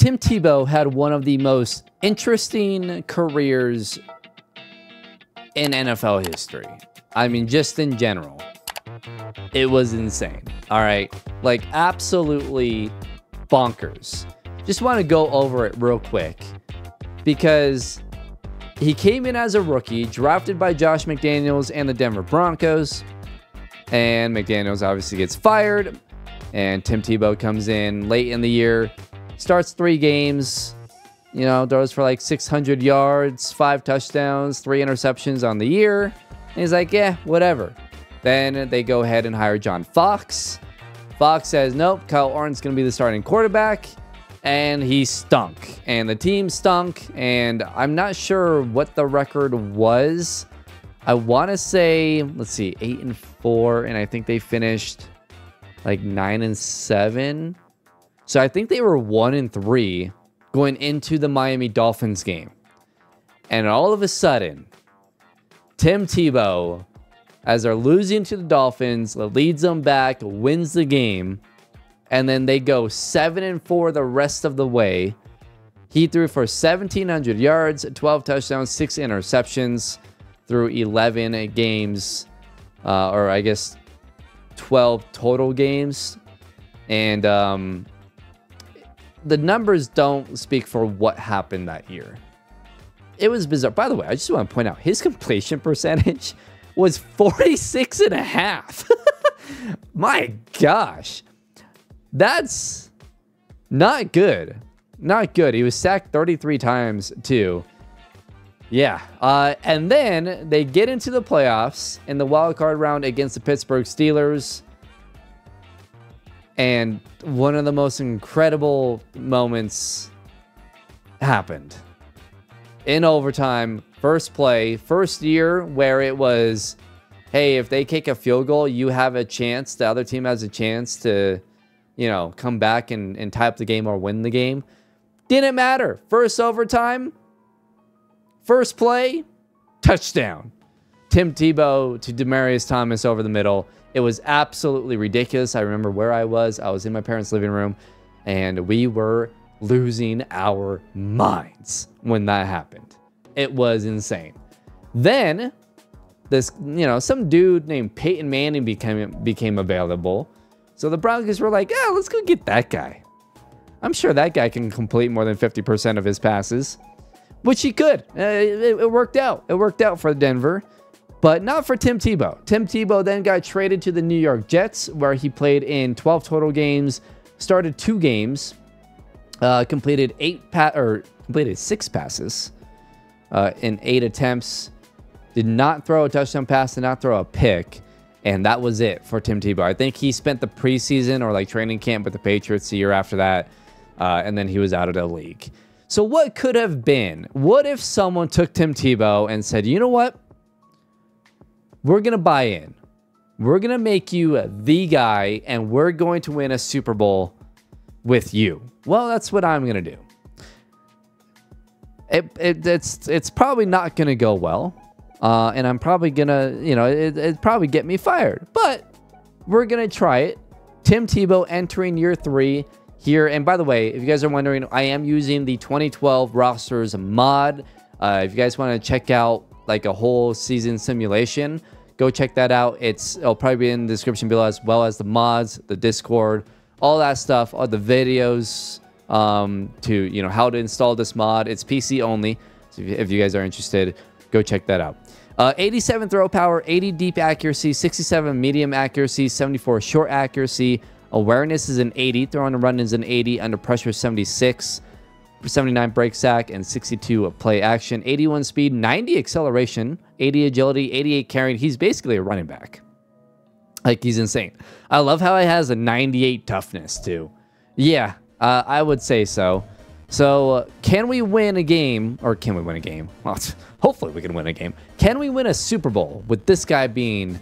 Tim Tebow had one of the most interesting careers in NFL history. I mean, just in general, it was insane. All right, like absolutely bonkers. Just want to go over it real quick because he came in as a rookie, drafted by Josh McDaniels and the Denver Broncos, and McDaniels obviously gets fired, and Tim Tebow comes in late in the year, starts 3 games, you know, throws for like 600 yards, 5 touchdowns, 3 interceptions on the year, and he's like, yeah, whatever. Then they go ahead and hire John Fox. Fox says, nope, Kyle Orton's going to be the starting quarterback. And he stunk. And the team stunk. And I'm not sure what the record was. I want to say, let's see, 8-4. And I think they finished like 9-7. So I think they were 1-3 going into the Miami Dolphins game. And all of a sudden, Tim Tebow, as they're losing to the Dolphins, leads them back, wins the game, and then they go 7-4 the rest of the way. He threw for 1,700 yards, 12 touchdowns, 6 interceptions through 11 games, or I guess 12 total games. And the numbers don't speak for what happened that year. It was bizarre. By the way, I just want to point out his completion percentage was 46.5%. My gosh. That's not good. Not good. He was sacked 33 times, too. Yeah. And then they get into the playoffs in the wild card round against the Pittsburgh Steelers. And one of the most incredible moments happened. In overtime, first play, first year where it was, hey, if they kick a field goal, you have a chance. The other team has a chance to, you know, come back and tie up the game or win the game. Didn't matter. First overtime, first play, touchdown. Tim Tebow to Demaryius Thomas over the middle. It was absolutely ridiculous. I remember where I was. I was in my parents' living room, and we were losing our minds when that happened. It was insane. Then this, you know, some dude named Peyton Manning became available. So the Broncos were like, yeah, let's go get that guy. I'm sure that guy can complete more than 50% of his passes, which he could. It worked out. It worked out for Denver, but not for Tim Tebow. Tim Tebow then got traded to the New York Jets, where he played in 12 total games, started 2 games, completed 6 passes in 8 attempts. Did not throw a touchdown pass, did not throw a pick. And that was it for Tim Tebow. I think he spent the preseason or like training camp with the Patriots the year after that. And then he was out of the league. So what could have been? What if someone took Tim Tebow and said, you know what? We're going to buy in. We're going to make you the guy, and we're going to win a Super Bowl with you. Well, that's what I'm going to do. It's probably not going to go well. And I'm probably going to, you know, it'd probably get me fired. But we're going to try it. Tim Tebow entering year 3 here. And by the way, if you guys are wondering, I am using the 2012 rosters mod. If you guys want to check out like a whole season simulation, go check that out. It'll probably be in the description below, as well as the mods, the Discord, all that stuff, all the videos to, you know, how to install this mod. It's PC only. So if you guys are interested, go check that out. 87 throw power, 80 deep accuracy, 67 medium accuracy, 74 short accuracy. Awareness is an 80. Throw on the run is an 80. Under pressure, 76. 79 break sack, and 62 play action. 81 speed, 90 acceleration, 80 agility, 88 carrying. He's basically a running back. Like, he's insane. I love how he has a 98 toughness, too. Yeah, I would say so. So, can we win a game? Or can we win a game? Well, hopefully we can win a game. Can we win a Super Bowl with this guy being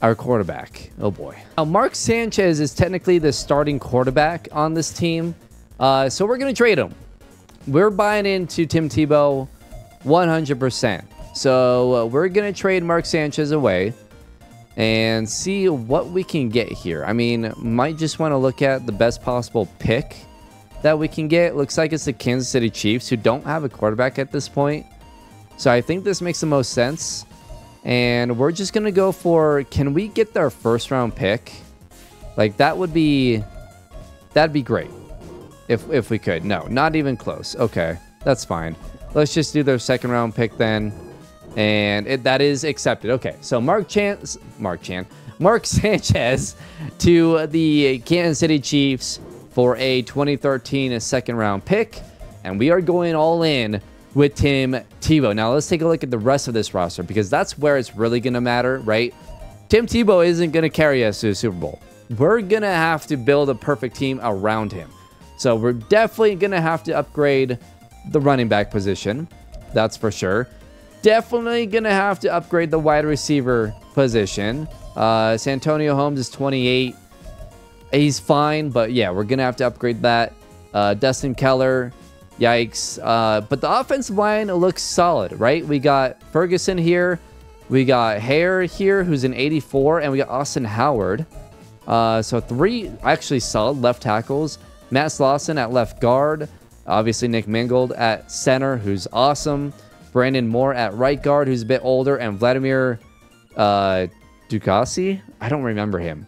our quarterback? Oh, boy. Now, Mark Sanchez is technically the starting quarterback on this team. So, we're going to trade him. We're buying into Tim Tebow 100%. So, we're going to trade Mark Sanchez away and see what we can get here. I mean, might just want to look at the best possible pick that we can get. Looks like it's the Kansas City Chiefs, who don't have a quarterback at this point. So I think this makes the most sense. And we're just going to go for, can we get their first round pick? Like, that'd be great if we could. No, not even close. Okay, that's fine. Let's just do their second round pick then. And that is accepted. Okay, so Mark Sanchez to the Kansas City Chiefs for a 2013 second round pick. And we are going all in with Tim Tebow. Now, let's take a look at the rest of this roster, because that's where it's really going to matter, right? Tim Tebow isn't going to carry us to the Super Bowl. We're going to have to build a perfect team around him. So we're definitely going to have to upgrade the running back position. That's for sure. Definitely going to have to upgrade the wide receiver position. Santonio Holmes is 28. He's fine, but yeah, we're going to have to upgrade that. Dustin Keller, yikes. But the offensive line looks solid, right? We got Ferguson here. We got Hare here, who's an 84, and we got Austin Howard. So 3 actually solid left tackles. Matt Slauson at left guard. Obviously, Nick Mangold at center, who's awesome. Brandon Moore at right guard, who's a bit older. And Vladimir Ducasi? I don't remember him.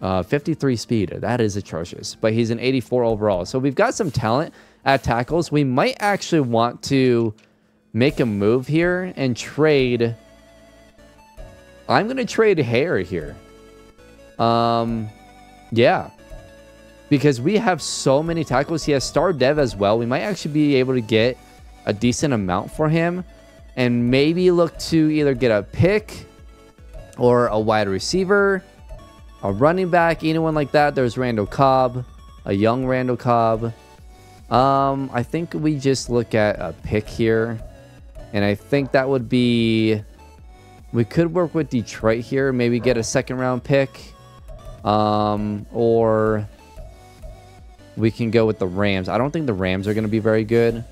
53 speed. That is atrocious. But he's an 84 overall. So we've got some talent at tackles. We might actually want to make a move here and trade. I'm going to trade Hare here. Yeah. Because we have so many tackles. He has star dev as well. We might actually be able to get a decent amount for him. And maybe look to either get a pick or a wide receiver, a running back, anyone like that. There's Randall Cobb, a young Randall Cobb. I think we just look at a pick here. And I think that would be... We could work with Detroit here. Maybe get a second round pick. Or we can go with the Rams. I don't think the Rams are going to be very good.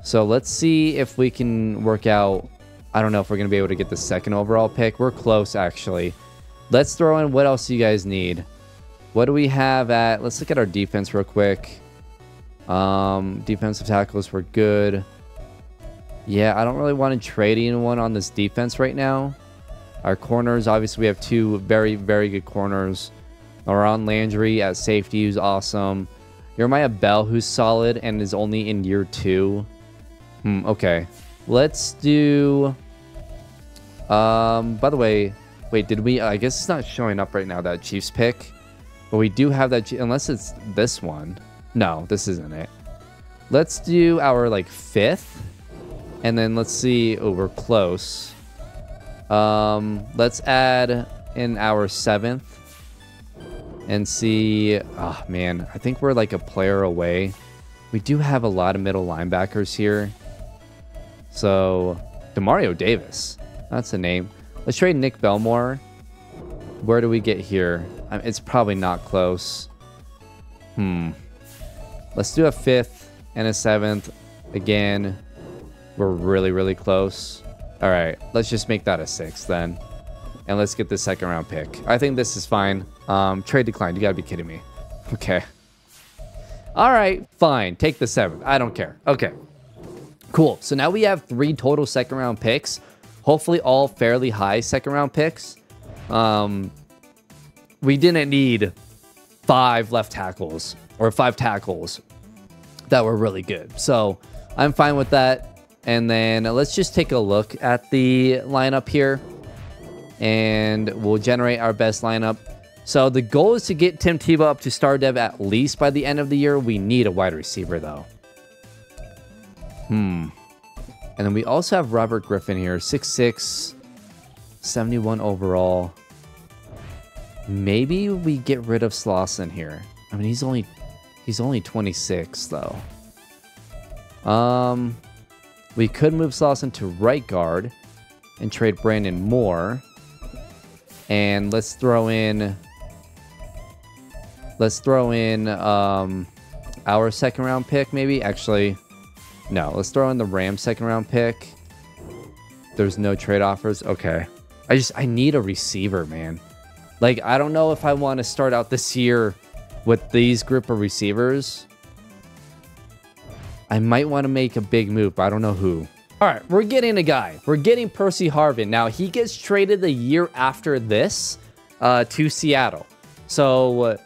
So let's see if we can work out. I don't know if we're going to be able to get the second overall pick. We're close, actually. Let's throw in what else you guys need. What do we have at... Let's look at our defense real quick. Defensive tackles were good. Yeah, I don't really want to trade anyone on this defense right now. Our corners, obviously, we have 2 very, very good corners. Aaron Landry at safety, who's awesome. Jeremiah Bell, who's solid and is only in year 2. Okay. Let's do... by the way... Wait, did we... I guess it's not showing up right now, that Chiefs pick. But we do have that... Unless it's this one. No, this isn't it. Let's do our, like, 5th. And then let's see... Oh, we're close. Let's add in our 7th. And see... Oh, man. I think we're, like, a player away. We do have a lot of middle linebackers here. So... Demario Davis. That's the name. Let's trade Nick Belmore. Where do we get here? It's probably not close. Let's do a 5th and a 7th. Again, we're really, really close. All right, let's just make that a 6th then. And let's get the second round pick. I think this is fine. Trade declined. You gotta be kidding me. Okay. All right, fine. Take the 7th. I don't care. Okay. Cool. So now we have 3 total second round picks. Hopefully all fairly high second round picks. We didn't need 5 left tackles or 5 tackles that were really good. So I'm fine with that. And then let's just take a look at the lineup here. And we'll generate our best lineup. So the goal is to get Tim Tebow up to star dev at least by the end of the year. We need a wide receiver though. And then we also have Robert Griffin here, 6'6", 71 overall. Maybe we get rid of Slauson here. I mean, he's only 26 though. We could move Slauson to right guard and trade Brandon Moore. And let's throw in our second round pick maybe. Actually, no, let's throw in the Rams second round pick. There's no trade offers. Okay. I need a receiver, man. Like, I don't know if I want to start out this year with these group of receivers I might want to make a big move, but I don't know who. All right, we're getting a guy. We're getting Percy Harvin. Now, he gets traded the year after this to Seattle. So,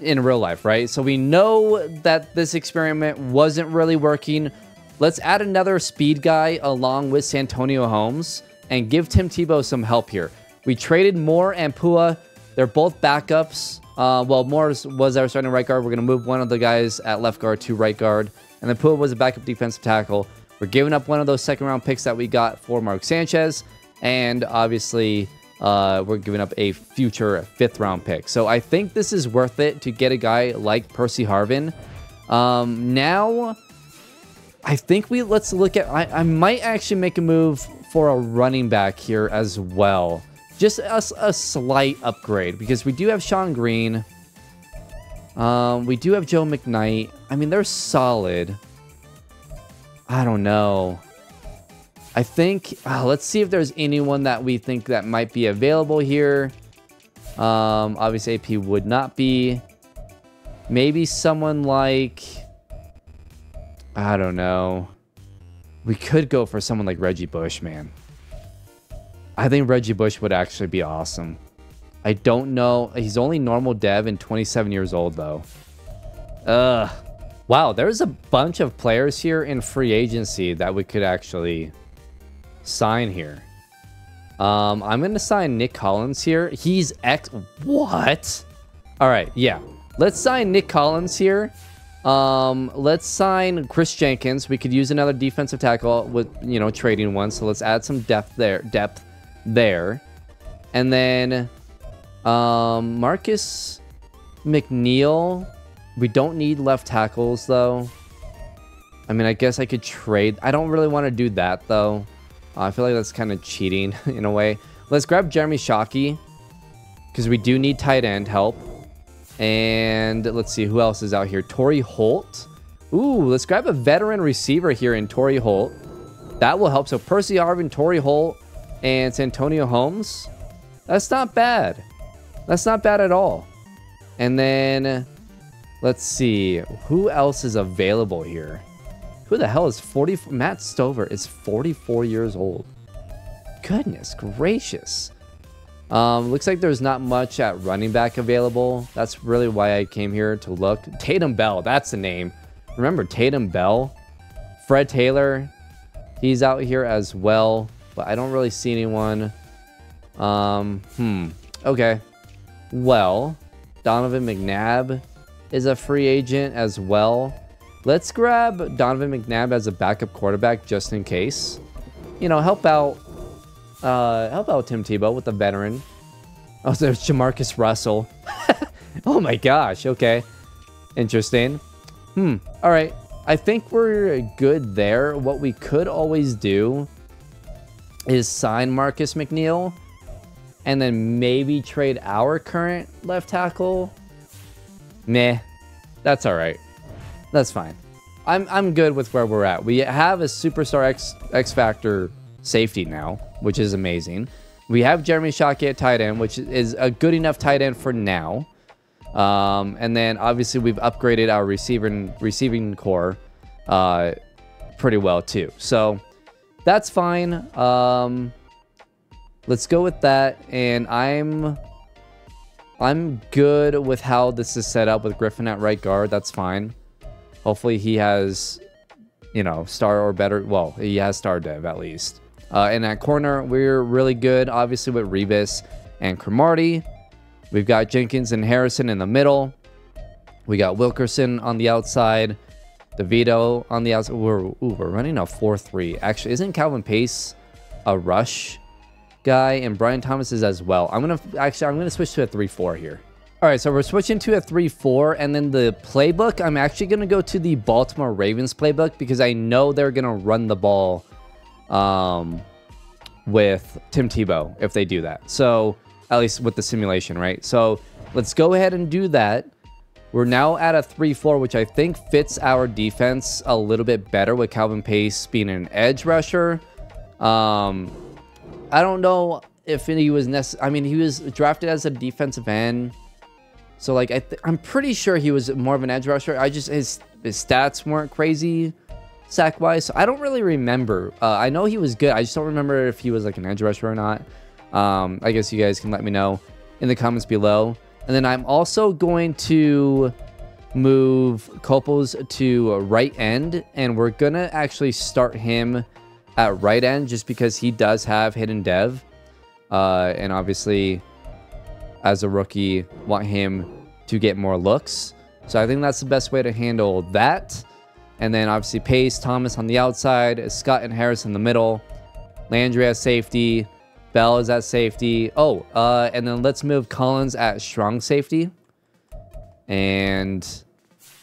in real life, right? So, we know that this experiment wasn't really working. Let's add another speed guy along with Santonio Holmes and give Tim Tebow some help here. We traded Moore and Pua. They're both backups. Well, Moore was our starting right guard. We're going to move one of the guys at left guard to right guard. And then Pua was a backup defensive tackle. We're giving up one of those second-round picks that we got for Mark Sanchez. And obviously, we're giving up a future fifth-round pick. So I think this is worth it to get a guy like Percy Harvin. Now, I think let's look at... I might actually make a move for a running back here as well. Just a slight upgrade, because we do have Sean Green. We do have Joe McKnight. I mean, they're solid. I don't know. I think... let's see if there's anyone that we think that might be available here. Obviously, AP would not be. Maybe someone like... I don't know. We could go for someone like Reggie Bush, man. I think Reggie Bush would actually be awesome. I don't know. He's only normal dev and 27 years old, though. Wow, there's a bunch of players here in free agency that we could actually sign here. I'm going to sign Nick Collins here. He's What? All right, yeah. Let's sign Nick Collins here. Let's sign Chris Jenkins. We could use another defensive tackle with, you know, trading one. So let's add some depth there. And then Marcus McNeil. We don't need left tackles, though. I mean, I guess I could trade. I don't really want to do that, though. I feel like that's kind of cheating in a way. Let's grab Jeremy Shockey, because we do need tight end help. And let's see who else is out here. Torrey Holt. Ooh, let's grab a veteran receiver here in Torrey Holt. That will help. So Percy Harvin, Torrey Holt, and Santonio Holmes. That's not bad. That's not bad at all. And then let's see who else is available here. Who the hell is 44? Matt Stover is 44 years old. Goodness gracious. Looks like there's not much at running back available. That's really why I came here to look. Tatum Bell, that's the name. Remember Tatum Bell? Fred Taylor, he's out here as well, but I don't really see anyone. Okay. Well, Donovan McNabb is a free agent as well. Let's grab Donovan McNabb as a backup quarterback just in case. You know, help out Tim Tebow with the veteran. Oh, there's Jamarcus Russell. Oh my gosh. Okay. Interesting. All right. I think we're good there. What we could always do is sign Marcus McNeil and then maybe trade our current left tackle. Meh. That's all right. That's fine. I'm good with where we're at. We have a superstar X Factor safety now, which is amazing. We have Jeremy Shockey at tight end, which is a good enough tight end for now. And then obviously we've upgraded our receiving core pretty well too. So that's fine. Let's go with that. And I'm good with how this is set up with Griffin at right guard. That's fine. Hopefully he has, you know, star or better. Well, he has star dev at least. And at corner, we're really good, obviously, with Revis and Cromartie. We've got Jenkins and Harrison in the middle. We got Wilkerson on the outside. DeVito on the outside. We're running a 4-3. Actually, isn't Calvin Pace a rush guy? And Brian Thomas is as well. I'm gonna switch to a 3-4 here. All right, so we're switching to a 3-4, and then the playbook, I'm actually gonna go to the Baltimore Ravens playbook because I know they're gonna run the ball with Tim Tebow if they do that. So at least with the simulation, right? So let's go ahead and do that. We're now at a 3-4, which I think fits our defense a little bit better with Calvin Pace being an edge rusher. I don't know if he was I mean, he was drafted as a defensive end. So like I'm pretty sure he was more of an edge rusher. His stats weren't crazy sack-wise. So I don't really remember. I know he was good. I just don't remember if he was like an edge rusher or not. I guess you guys can let me know in the comments below. And then I'm also going to move Copels to right end, and we're gonna actually start him at right end just because he does have hidden dev, and obviously as a rookie want him to get more looks. So I think that's the best way to handle that. And then obviously Pace, Thomas on the outside, Scott and Harris in the middle, Landry at safety, Bell is at safety. And then let's move Collins at strong safety. And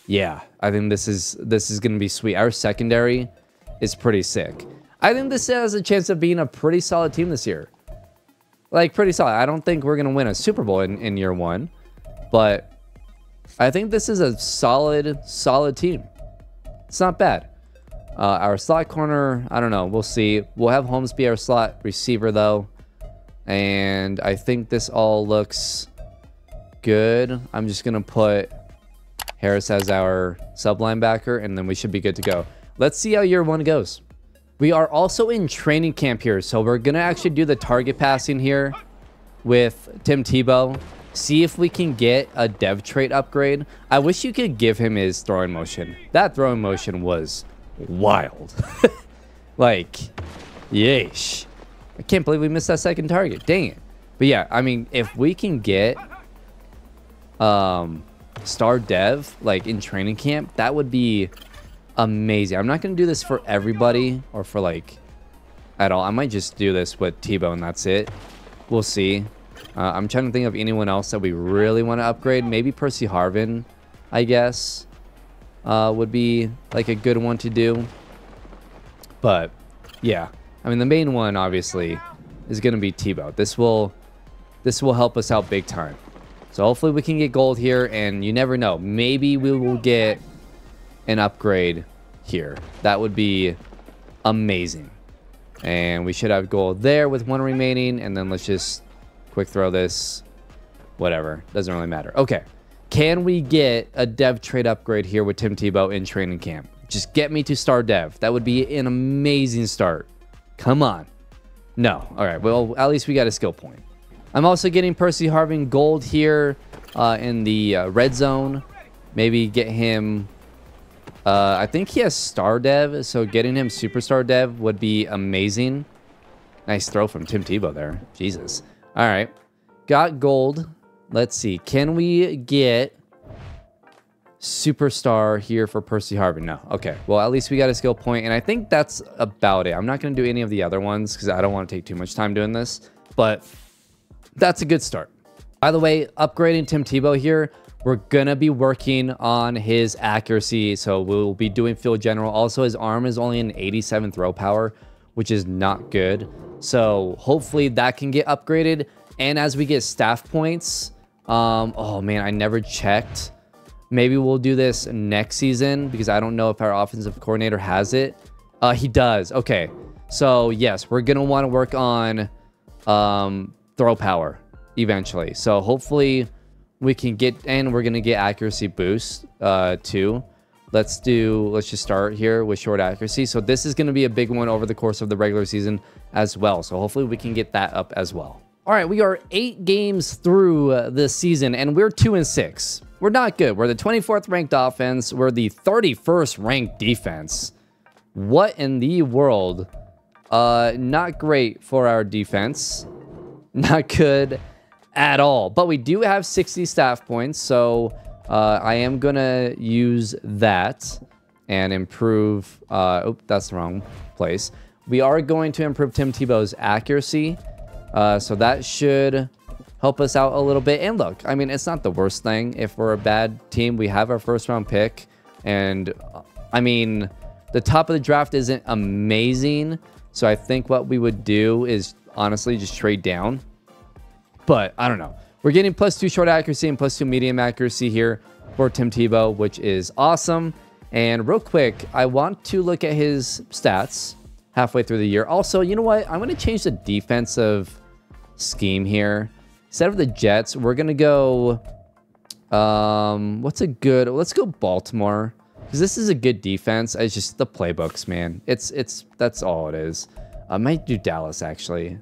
yeah, I think this is gonna be sweet. Our secondary is pretty sick. I think this has a chance of being a pretty solid team this year. Like, pretty solid. I don't think we're gonna win a Super Bowl in year one, but I think this is a solid team. It's not bad. Our slot corner, I don't know. We'll see. We'll have Holmes be our slot receiver though, and I think this all looks good. I'm just gonna put Harris as our sub linebacker, and then we should be good to go. Let's see how year one goes. We are also in training camp here, so we're gonna actually do the target passing here with Tim Tebow. See if we can get a dev trait upgrade. I wish you could give him his throwing motion. That throwing motion was wild. Like, yeesh. I can't believe we missed that second target. Dang it. But yeah, I mean, if we can get star dev like in training camp, that would be amazing. I'm not gonna do this for everybody or for like at all. I might just do this with Tebow and that's it. We'll see. I'm trying to think of anyone else that we really want to upgrade. Maybe Percy Harvin, I guess, would be like a good one to do. But yeah, I mean the main one obviously is gonna be Tebow. This will help us out big time. So hopefully we can get gold here, and you never know. Maybe we will get an upgrade here. That would be amazing. And we should have gold there with one remaining, and then let's just quick throw this. Whatever. Doesn't really matter. Okay. Can we get a dev trade upgrade here with Tim Tebow in training camp? Just get me to star dev. That would be an amazing start. Come on. No. All right. Well, at least we got a skill point. I'm also getting Percy Harvin gold here in the red zone. Maybe get him... I think he has star dev, so getting him superstar dev would be amazing. Nice throw from Tim Tebow there. Jesus. All right. Got gold. Let's see. Can we get superstar here for Percy Harvin? No. Okay. Well, at least we got a skill point, and I think that's about it. I'm not going to do any of the other ones because I don't want to take too much time doing this, but that's a good start. By the way, upgrading Tim Tebow here, we're going to be working on his accuracy, so we'll be doing field general. Also, his arm is only an 87 throw power, which is not good. So hopefully that can get upgraded. And as we get staff points, oh man, I never checked. Maybe we'll do this next season because I don't know if our offensive coordinator has it. He does. Okay. So yes, we're going to want to work on throw power eventually. So hopefully we can get, and we're going to get accuracy boost too. Let's just start here with short accuracy. So this is going to be a big one over the course of the regular season as well. So hopefully we can get that up as well. All right, we are 8 games through this season, and we're 2-6. We're not good. We're the 24th ranked offense. We're the 31st ranked defense. What in the world? Not great for our defense. Not good at all. But we do have 60 staff points, so I am going to use that and improve... oh, that's the wrong place. We are going to improve Tim Tebow's accuracy. So that should help us out a little bit. And look, I mean, it's not the worst thing if we're a bad team. We have our first round pick. And I mean, the top of the draft isn't amazing. So I think what we would do is honestly just trade down. But I don't know. We're getting +2 short accuracy and +2 medium accuracy here for Tim Tebow, which is awesome. And real quick, I want to look at his stats halfway through the year. Also, you know what? I'm going to change the defensive scheme here. Instead of the Jets, we're going to go... let's go Baltimore. Because because this is a good defense. It's just the playbooks, man. That's all it is. I might do Dallas actually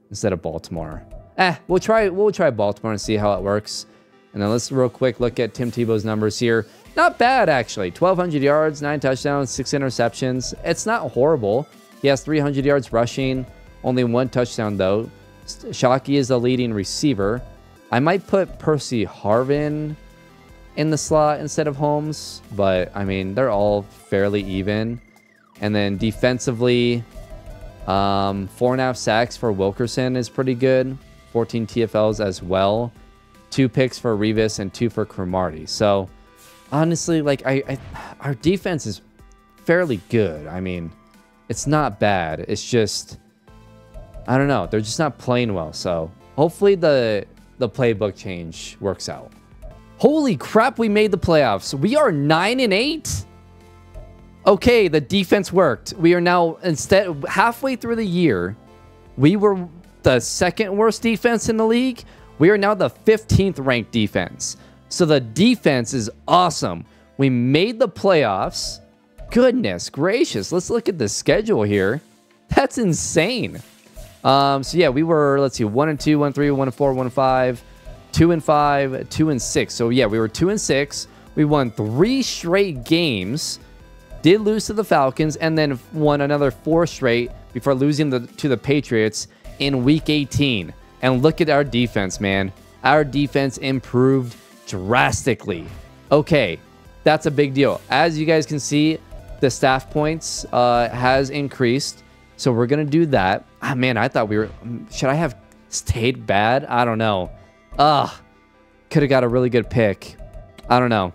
instead of Baltimore. We'll try Baltimore and see how it works. And then let's real quick look at Tim Tebow's numbers here. Not bad, actually. 1,200 yards, 9 touchdowns, 6 interceptions. It's not horrible. He has 300 yards rushing, only 1 touchdown, though. Shockey is the leading receiver. I might put Percy Harvin in the slot instead of Holmes, but, I mean, they're all fairly even. And then defensively, 4.5 sacks for Wilkerson is pretty good. 14 TFLs as well. 2 picks for Revis and 2 for Cromartie. So, honestly, like, our defense is fairly good. I mean, it's not bad. It's just, I don't know. They're just not playing well. So, hopefully the playbook change works out. Holy crap, we made the playoffs. We are 9-8. Okay, the defense worked. We are now, instead, halfway through the year, we were the 2nd worst defense in the league. We are now the 15th ranked defense. So the defense is awesome. We made the playoffs. Goodness gracious. Let's look at the schedule here. That's insane. So yeah, we were, let's see, 1-2, 1-3, 1-4, 1-5, 2-5, 2-6. So yeah, we were 2-6. We won 3 straight games. Did lose to the Falcons and then won another 4 straight before losing to the Patriots in week 18. And look at our defense, man. Our defense improved drastically. Okay, that's a big deal. As you guys can see, the staff points has increased. So we're going to do that. Ah, man, I thought we were... Should I have stayed bad? I don't know. Could have got a really good pick. I don't know.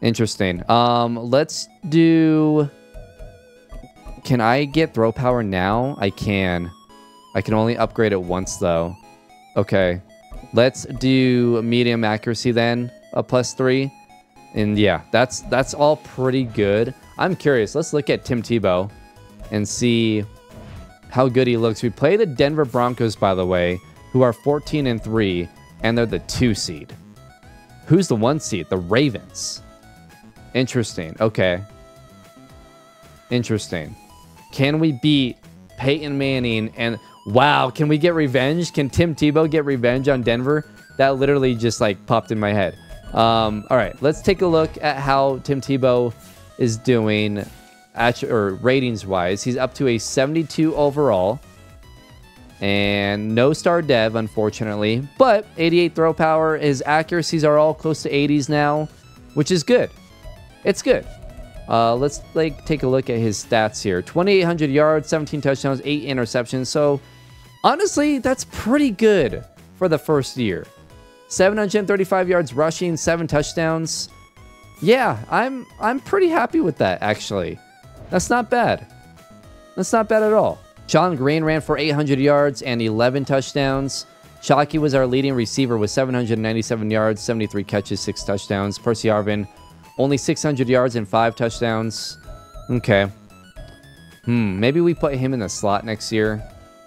Interesting. Let's do... Can I get throw power now? I can. I can only upgrade it once, though. Okay. Let's do medium accuracy then, a +3. And yeah, that's all pretty good. I'm curious. Let's look at Tim Tebow and see how good he looks. We play the Denver Broncos, by the way, who are 14-3, and they're the 2 seed. Who's the 1 seed? The Ravens. Interesting. Okay. Interesting. Can we beat Peyton Manning and... Wow, can we get revenge? Can Tim Tebow get revenge on Denver? That literally just like popped in my head. All right, let's take a look at how Tim Tebow is doing ratings wise. He's up to a 72 overall and no star dev, unfortunately, but 88 throw power. His accuracies are all close to 80s now, which is good. It's good. Let's take a look at his stats here. 2,800 yards, 17 touchdowns, 8 interceptions. So honestly, that's pretty good for the first year. 735 yards rushing, 7 touchdowns. Yeah, I'm pretty happy with that, actually. That's not bad. That's not bad at all. John Green ran for 800 yards and 11 touchdowns. Shockey was our leading receiver with 797 yards, 73 catches, 6 touchdowns. Percy Harvin, only 600 yards and 5 touchdowns. Okay. Maybe we put him in the slot next year.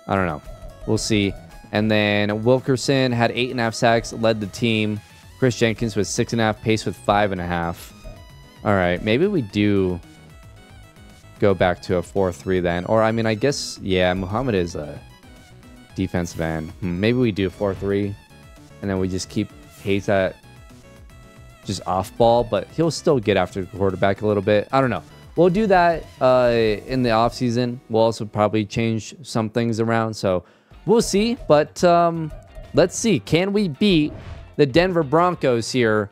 I don't know. We'll see. And then Wilkerson had 8.5 sacks, led the team. Chris Jenkins was 6.5, Pace with 5.5. All right. Maybe we do go back to a 4-3 then. Or, I mean, I guess, yeah, Muhammad is a defensive end. Maybe we do 4-3. And then we just keep Hayes at just off ball, but he'll still get after the quarterback a little bit. I don't know. We'll do that in the offseason. We'll also probably change some things around. So we'll see. But let's see. Can we beat the Denver Broncos here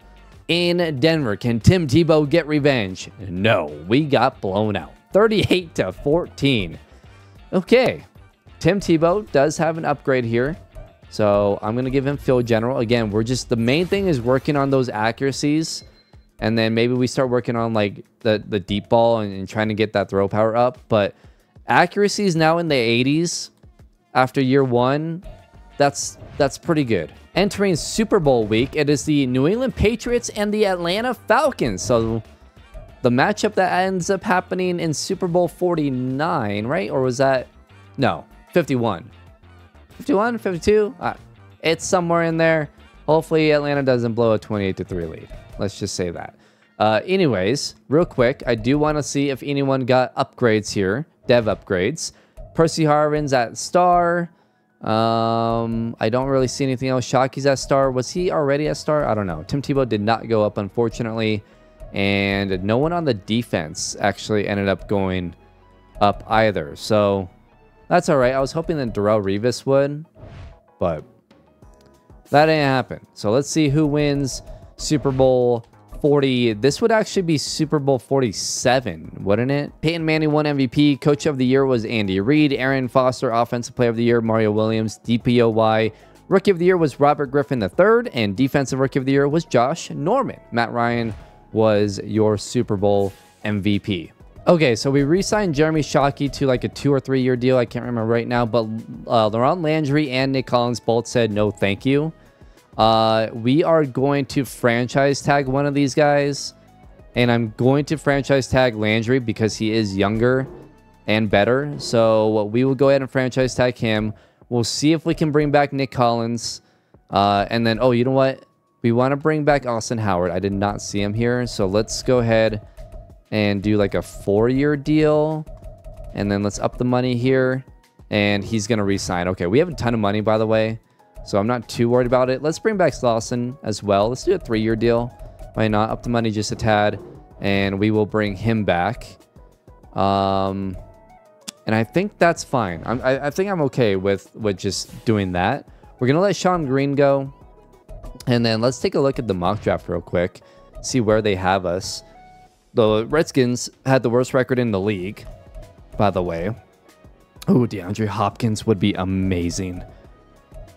in Denver? Can Tim Tebow get revenge? No, we got blown out. 38-14. Okay. Tim Tebow does have an upgrade here. So I'm going to give him field general. Again, the main thing is working on those accuracies. And then maybe we start working on like the deep ball and trying to get that throw power up. But accuracy is now in the 80s after year 1. That's pretty good. Entering Super Bowl week, it is the New England Patriots and the Atlanta Falcons. So the matchup that ends up happening in Super Bowl 49, right? Or was that... No, 51. 51, 52? It's somewhere in there. Hopefully Atlanta doesn't blow a 28-3 lead. Let's just say that. Anyways, real quick, I do want to see if anyone got upgrades here. Dev upgrades. Percy Harvin's at star. I don't really see anything else. Shockey's at star. Was he already at star? I don't know. Tim Tebow did not go up, unfortunately. And no one on the defense actually ended up going up either. So that's all right. I was hoping that Darrell Revis would, but that didn't happen. So let's see who wins Super Bowl 40. This would actually be Super Bowl 47, wouldn't it? Peyton Manning won MVP. Coach of the Year was Andy Reid. Aaron Foster, Offensive Player of the Year, Mario Williams. DPOY. Rookie of the Year was Robert Griffin III. And Defensive Rookie of the Year was Josh Norman. Matt Ryan was your Super Bowl MVP. Okay, so we re-signed Jeremy Shockey to like a 2 or 3 year deal. I can't remember right now, but Laurent Landry and Nick Collins both said no thank you. We are going to franchise tag one of these guys, and I'm going to franchise tag Landry because he is younger and better. So we will go ahead and franchise tag him. We'll see if we can bring back Nick Collins. And then, oh, you know what? We want to bring back Austin Howard. I did not see him here. So let's go ahead and do like a 4 year deal. And then let's up the money here. And he's going to re-sign. Okay, we have a ton of money, by the way. So I'm not too worried about it. Let's bring back Slauson as well. Let's do a 3 year deal. Why not? Up the money just a tad. And we will bring him back. And I think that's fine. I think I'm okay with just doing that. We're going to let Sean Green go. And then let's take a look at the mock draft real quick. See where they have us. The Redskins had the worst record in the league, by the way. Oh, DeAndre Hopkins would be amazing.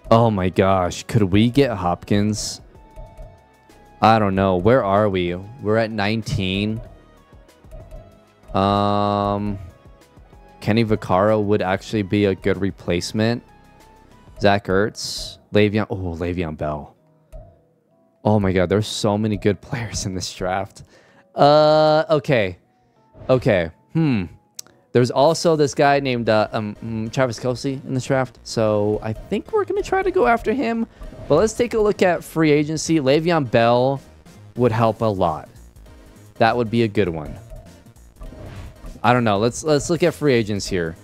Oh my gosh. Could we get Hopkins? I don't know. Where are we? We're at 19. Kenny Vaccaro would actually be a good replacement. Zach Ertz. Le'Veon Bell. Oh my god, there's so many good players in this draft. Okay. There's also this guy named Travis Kelce in this draft. So I think we're going to try to go after him. But let's take a look at free agency. Le'Veon Bell would help a lot. That would be a good one. I don't know. Let's look at free agents here.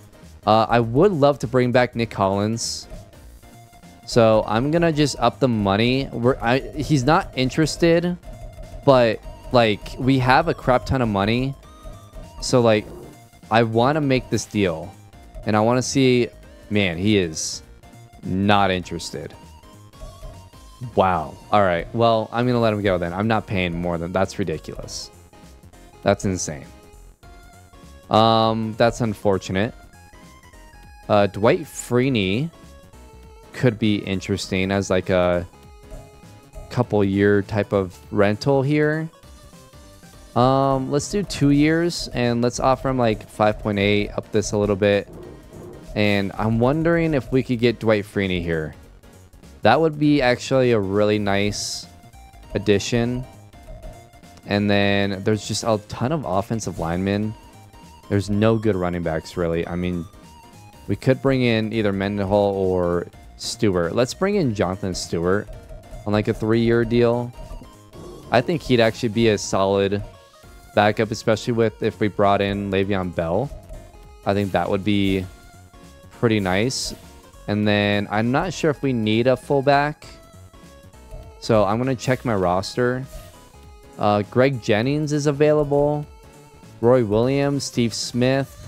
I would love to bring back Nick Collins. So I'm going to just up the money. He's not interested, but like we have a crap ton of money. So like I want to make this deal and I want to see, man, he is not interested. Wow. All right. Well, I'm going to let him go then. I'm not paying more than that's ridiculous. That's insane. That's unfortunate. Dwight Freeney could be interesting as like a couple year type of rental here. Let's do 2 years and let's offer him like 5.8, up this a little bit. And I'm wondering if we could get Dwight Freeney here. That would be actually a really nice addition. And then there's just a ton of offensive linemen. There's no good running backs, really. I mean, we could bring in either Mendenhall or Stewart. Let's bring in Jonathan Stewart on like a 3-year deal. I think he'd actually be a solid backup, especially with if we brought in Le'Veon Bell. I think that would be pretty nice. And then I'm not sure if we need a fullback. So I'm going to check my roster. Greg Jennings is available. Roy Williams, Steve Smith.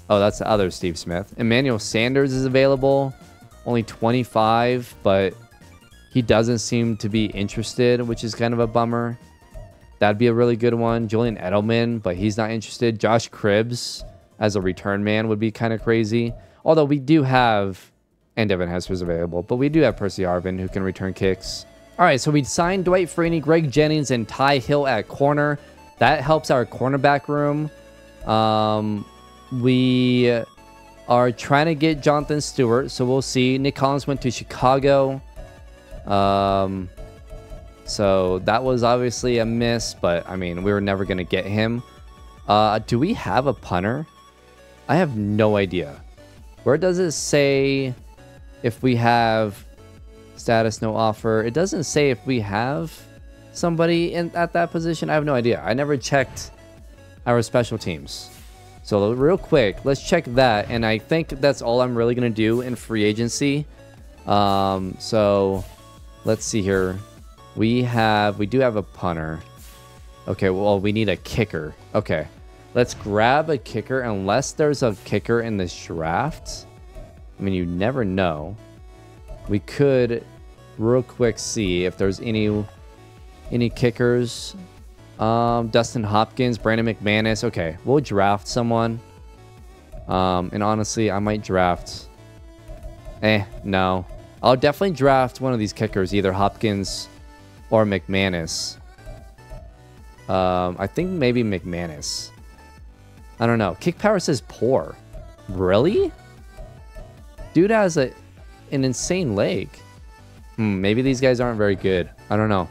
Oh, that's the other Steve Smith. Emmanuel Sanders is available. Only 25, but he doesn't seem to be interested, which is kind of a bummer. That'd be a really good one. Julian Edelman, but he's not interested. Josh Cribbs as a return man would be kind of crazy. Although we do have, and Devin Hester's available, but we do have Percy Harvin who can return kicks. All right, so we signed Dwight Freeney, Greg Jennings, and Ty Hill at corner. That helps our cornerback room. We are trying to get Jonathan Stewart, so we'll see. Nick Collins went to Chicago. So that was obviously a miss, but I mean, we were never going to get him. Do we have a punter? I have no idea. Where does it say if we have status no offer? It doesn't say if we have somebody at that position? I have no idea. I never checked our special teams. So real quick, let's check that. And I think that's all I'm really going to do in free agency. So let's see here. We do have a punter. Okay, well, we need a kicker. Okay, let's grab a kicker unless there's a kicker in this draft. I mean, you never know. We could real quick see if there's any kickers. Dustin Hopkins, Brandon McManus. Okay, we'll draft someone. And honestly, I might draft. No. I'll definitely draft one of these kickers, either Hopkins or McManus. I think maybe McManus. I don't know. Kick power says poor. Really? Dude has an insane leg. Maybe these guys aren't very good. I don't know.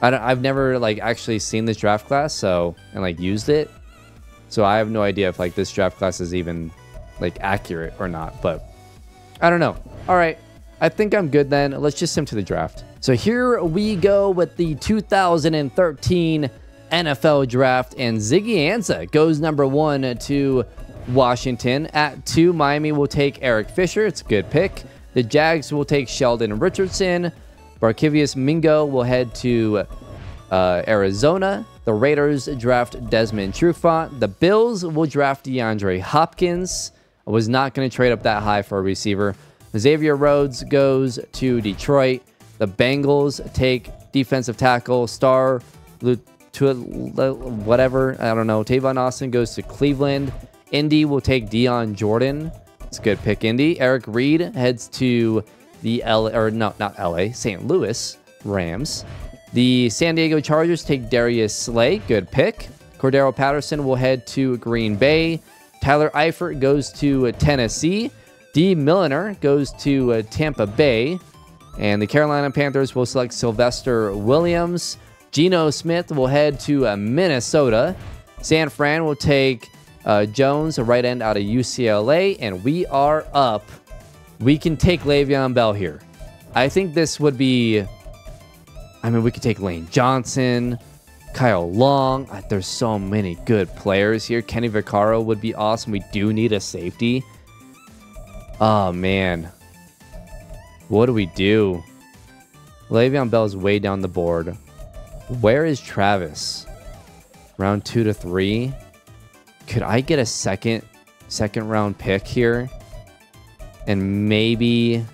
I've never like actually seen this draft class, and like used it. So I have no idea if like this draft class is even like accurate or not, but I don't know. All right. I think I'm good then. Let's just sim to the draft. So here we go with the 2013 NFL draft, and Ziggy Ansah goes number 1 to Washington. At 2, Miami will take Eric Fisher. It's a good pick. The Jags will take Sheldon Richardson. Barkevius Mingo will head to Arizona. The Raiders draft Desmond Trufant. The Bills will draft DeAndre Hopkins. I was not going to trade up that high for a receiver. Xavier Rhodes goes to Detroit. The Bengals take defensive tackle star whatever, I don't know. Tavon Austin goes to Cleveland. Indy will take Dion Jordan. It's a good pick, Indy. Eric Reed heads to the St. Louis Rams. The San Diego Chargers take Darius Slay. Good pick. Cordero Patterson will head to Green Bay. Tyler Eifert goes to Tennessee. D. Milliner goes to Tampa Bay. And the Carolina Panthers will select Sylvester Williams. Geno Smith will head to Minnesota. San Fran will take Jones, a right end out of UCLA. And we are up. We can take Le'Veon Bell here. I think this would be... I mean, we could take Lane Johnson, Kyle Long. There's so many good players here. Kenny Vaccaro would be awesome. We do need a safety. Oh, man. What do we do? Le'Veon Bell is way down the board. Where is Travis? Round 2 to 3. Could I get a second round pick here? And maybe...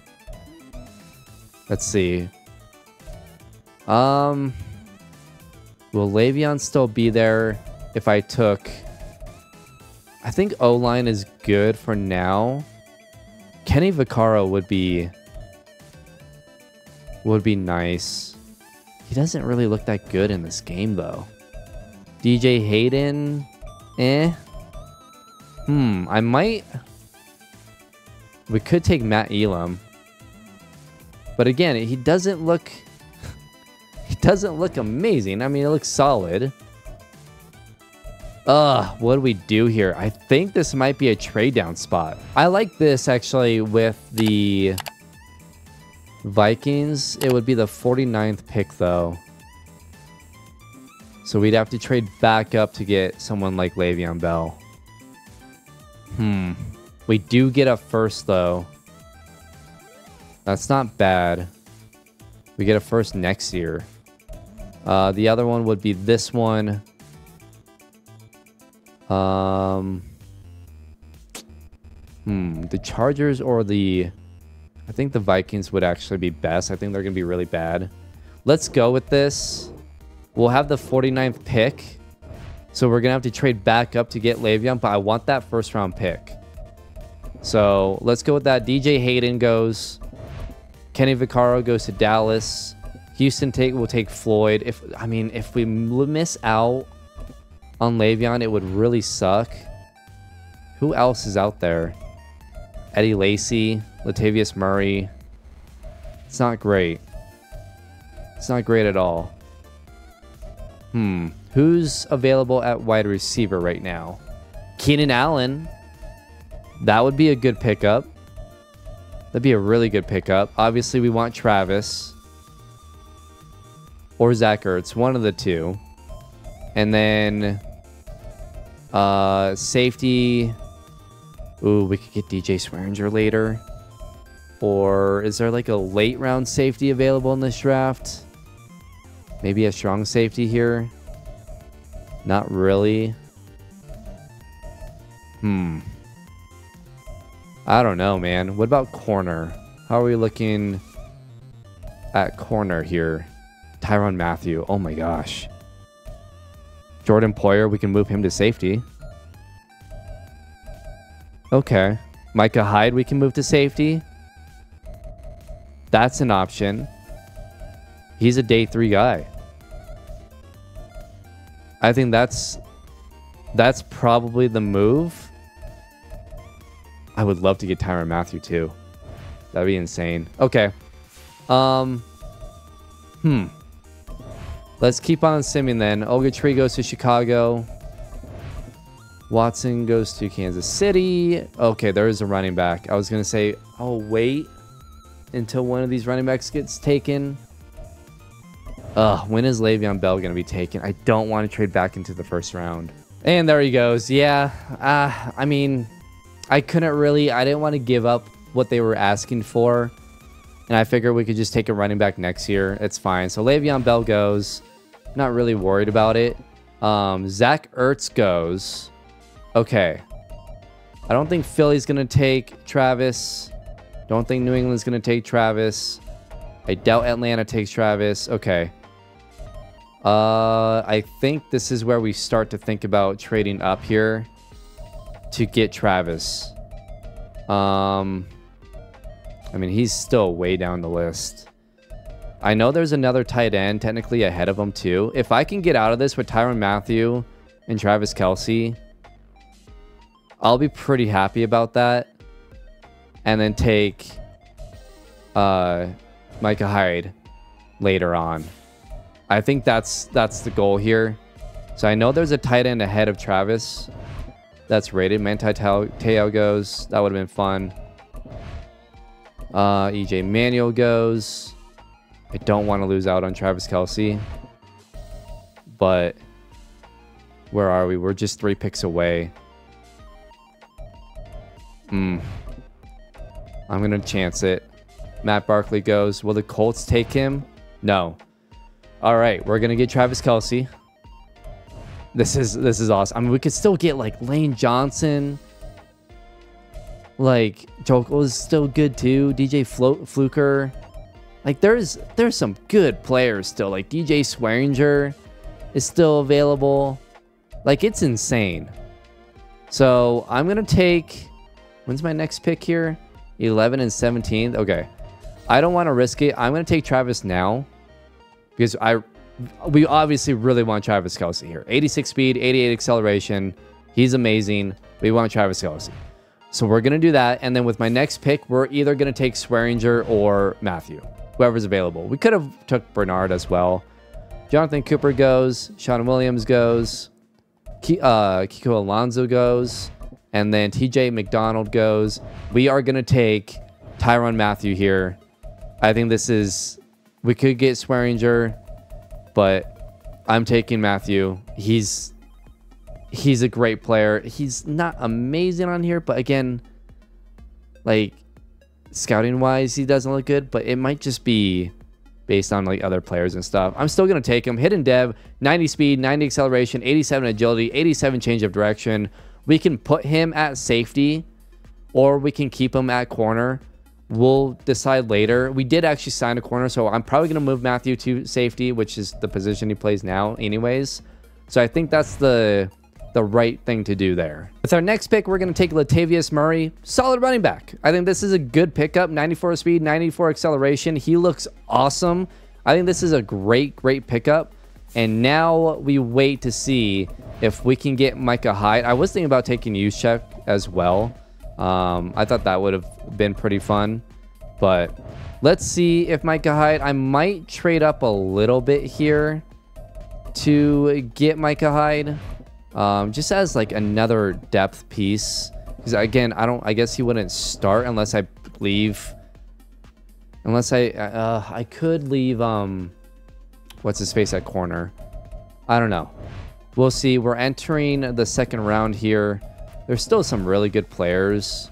Let's see. Will Le'Veon still be there if I took... I think O-line is good for now. Kenny Vaccaro would be nice. He doesn't really look that good in this game, though. DJ Hayden, I might... We could take Matt Elam. But again, he doesn't look... He doesn't look amazing. I mean, it looks solid. What do we do here? I think this might be a trade down spot. I like this, actually, with the Vikings. It would be the 49th pick, though. So we'd have to trade back up to get someone like Le'Veon Bell. We do get a first, though. That's not bad. We get a first next year. The other one would be this one. The Chargers or the... I think the Vikings would actually be best. I think they're going to be really bad. Let's go with this. We'll have the 49th pick. So we're going to have to trade back up to get Le'Veon, but I want that first round pick. So let's go with that. DJ Hayden goes. Kenny Vaccaro goes to Dallas. Houston will take Floyd. If we miss out on Le'Veon, it would really suck. Who else is out there? Eddie Lacy, Latavius Murray. It's not great. It's not great at all. Who's available at wide receiver right now? Keenan Allen. That would be a good pickup. That'd be a really good pickup. Obviously, we want Travis. or Zach Ertz, one of the two. And then safety. Ooh, we could get DJ Swearinger later. Or is there like a late round safety available in this draft? Maybe a strong safety here. Not really. I don't know, man. What about corner? How are we looking at corner here? Tyrann Mathieu. Oh my gosh. Jordan Poyer, we can move him to safety. Okay. Micah Hyde, we can move to safety. That's an option. He's a day 3 guy. I think that's probably the move. I would love to get Tyrann Mathieu too. That'd be insane. Okay. Let's keep on simming then. Ogletree goes to Chicago. Watson goes to Kansas City. Okay, there is a running back. I was going to say, I'll wait until one of these running backs gets taken. When is Le'Veon Bell going to be taken? I don't want to trade back into the first round. And there he goes. Yeah. I mean, I didn't want to give up what they were asking for. And I figured we could just take a running back next year. It's fine. So Le'Veon Bell goes. Not really worried about it. Zach Ertz goes. Okay. I don't think Philly's going to take Travis. Don't think New England's going to take Travis. I doubt Atlanta takes Travis. Okay. I think this is where we start to think about trading up here to get Travis. I mean, he's still way down the list. I know there's another tight end technically ahead of him too. If I can get out of this with Tyrann Mathieu and Travis Kelce, I'll be pretty happy about that. And then take Micah Hyde later on. I think that's the goal here. So I know there's a tight end ahead of Travis that's rated. Manti Te'o goes. That would have been fun. EJ Manuel goes. I don't want to lose out on Travis Kelce. But where are we? We're just 3 picks away. I'm going to chance it. Matt Barkley goes. Will the Colts take him? No. All right. We're going to get Travis Kelce. This is awesome. I mean, we could still get like Lane Johnson. Like Jokel is still good too. DJ Fluker. Like there's some good players still. Like DJ Swearinger is still available. Like it's insane. So I'm going to take... When's my next pick here? 11 and 17th. Okay. I don't want to risk it. I'm going to take Travis now. Because we obviously really want Travis Kelce here. 86 speed, 88 acceleration. He's amazing. We want Travis Kelce. So we're going to do that. And then with my next pick, we're either going to take Swearinger or Matthew. Whoever's available. We could have took Bernard as well. Jonathan Cooper goes. Sean Williams goes. Kiko Alonso goes. And then TJ McDonald goes. We are going to take Tyrann Mathieu here. I think this is... We could get Swearinger, but I'm taking Mathieu. He's a great player. He's not amazing on here, but again, like scouting-wise, he doesn't look good, but it might just be based on like other players and stuff. I'm still going to take him. Hidden Dev, 90 speed, 90 acceleration, 87 agility, 87 change of direction. We can put him at safety, or we can keep him at corner. We'll decide later. We did actually sign a corner, so I'm probably going to move Matthew to safety, which is the position he plays now anyways. So I think that's the right thing to do there. With our next pick, we're going to take Latavius Murray. Solid running back. I think this is a good pickup. 94 speed, 94 acceleration. He looks awesome. I think this is a great pickup. And now we wait to see if we can get Micah Hyde. I was thinking about taking Juszczyk as well. I thought that would have been pretty fun, but let's see if Micah Hyde... I might trade up a little bit here to get Micah Hyde, just as like another depth piece, because again, I guess he wouldn't start unless I leave, I could leave what's his face at corner. I don't know. We'll see. We're entering the second round here. There's still some really good players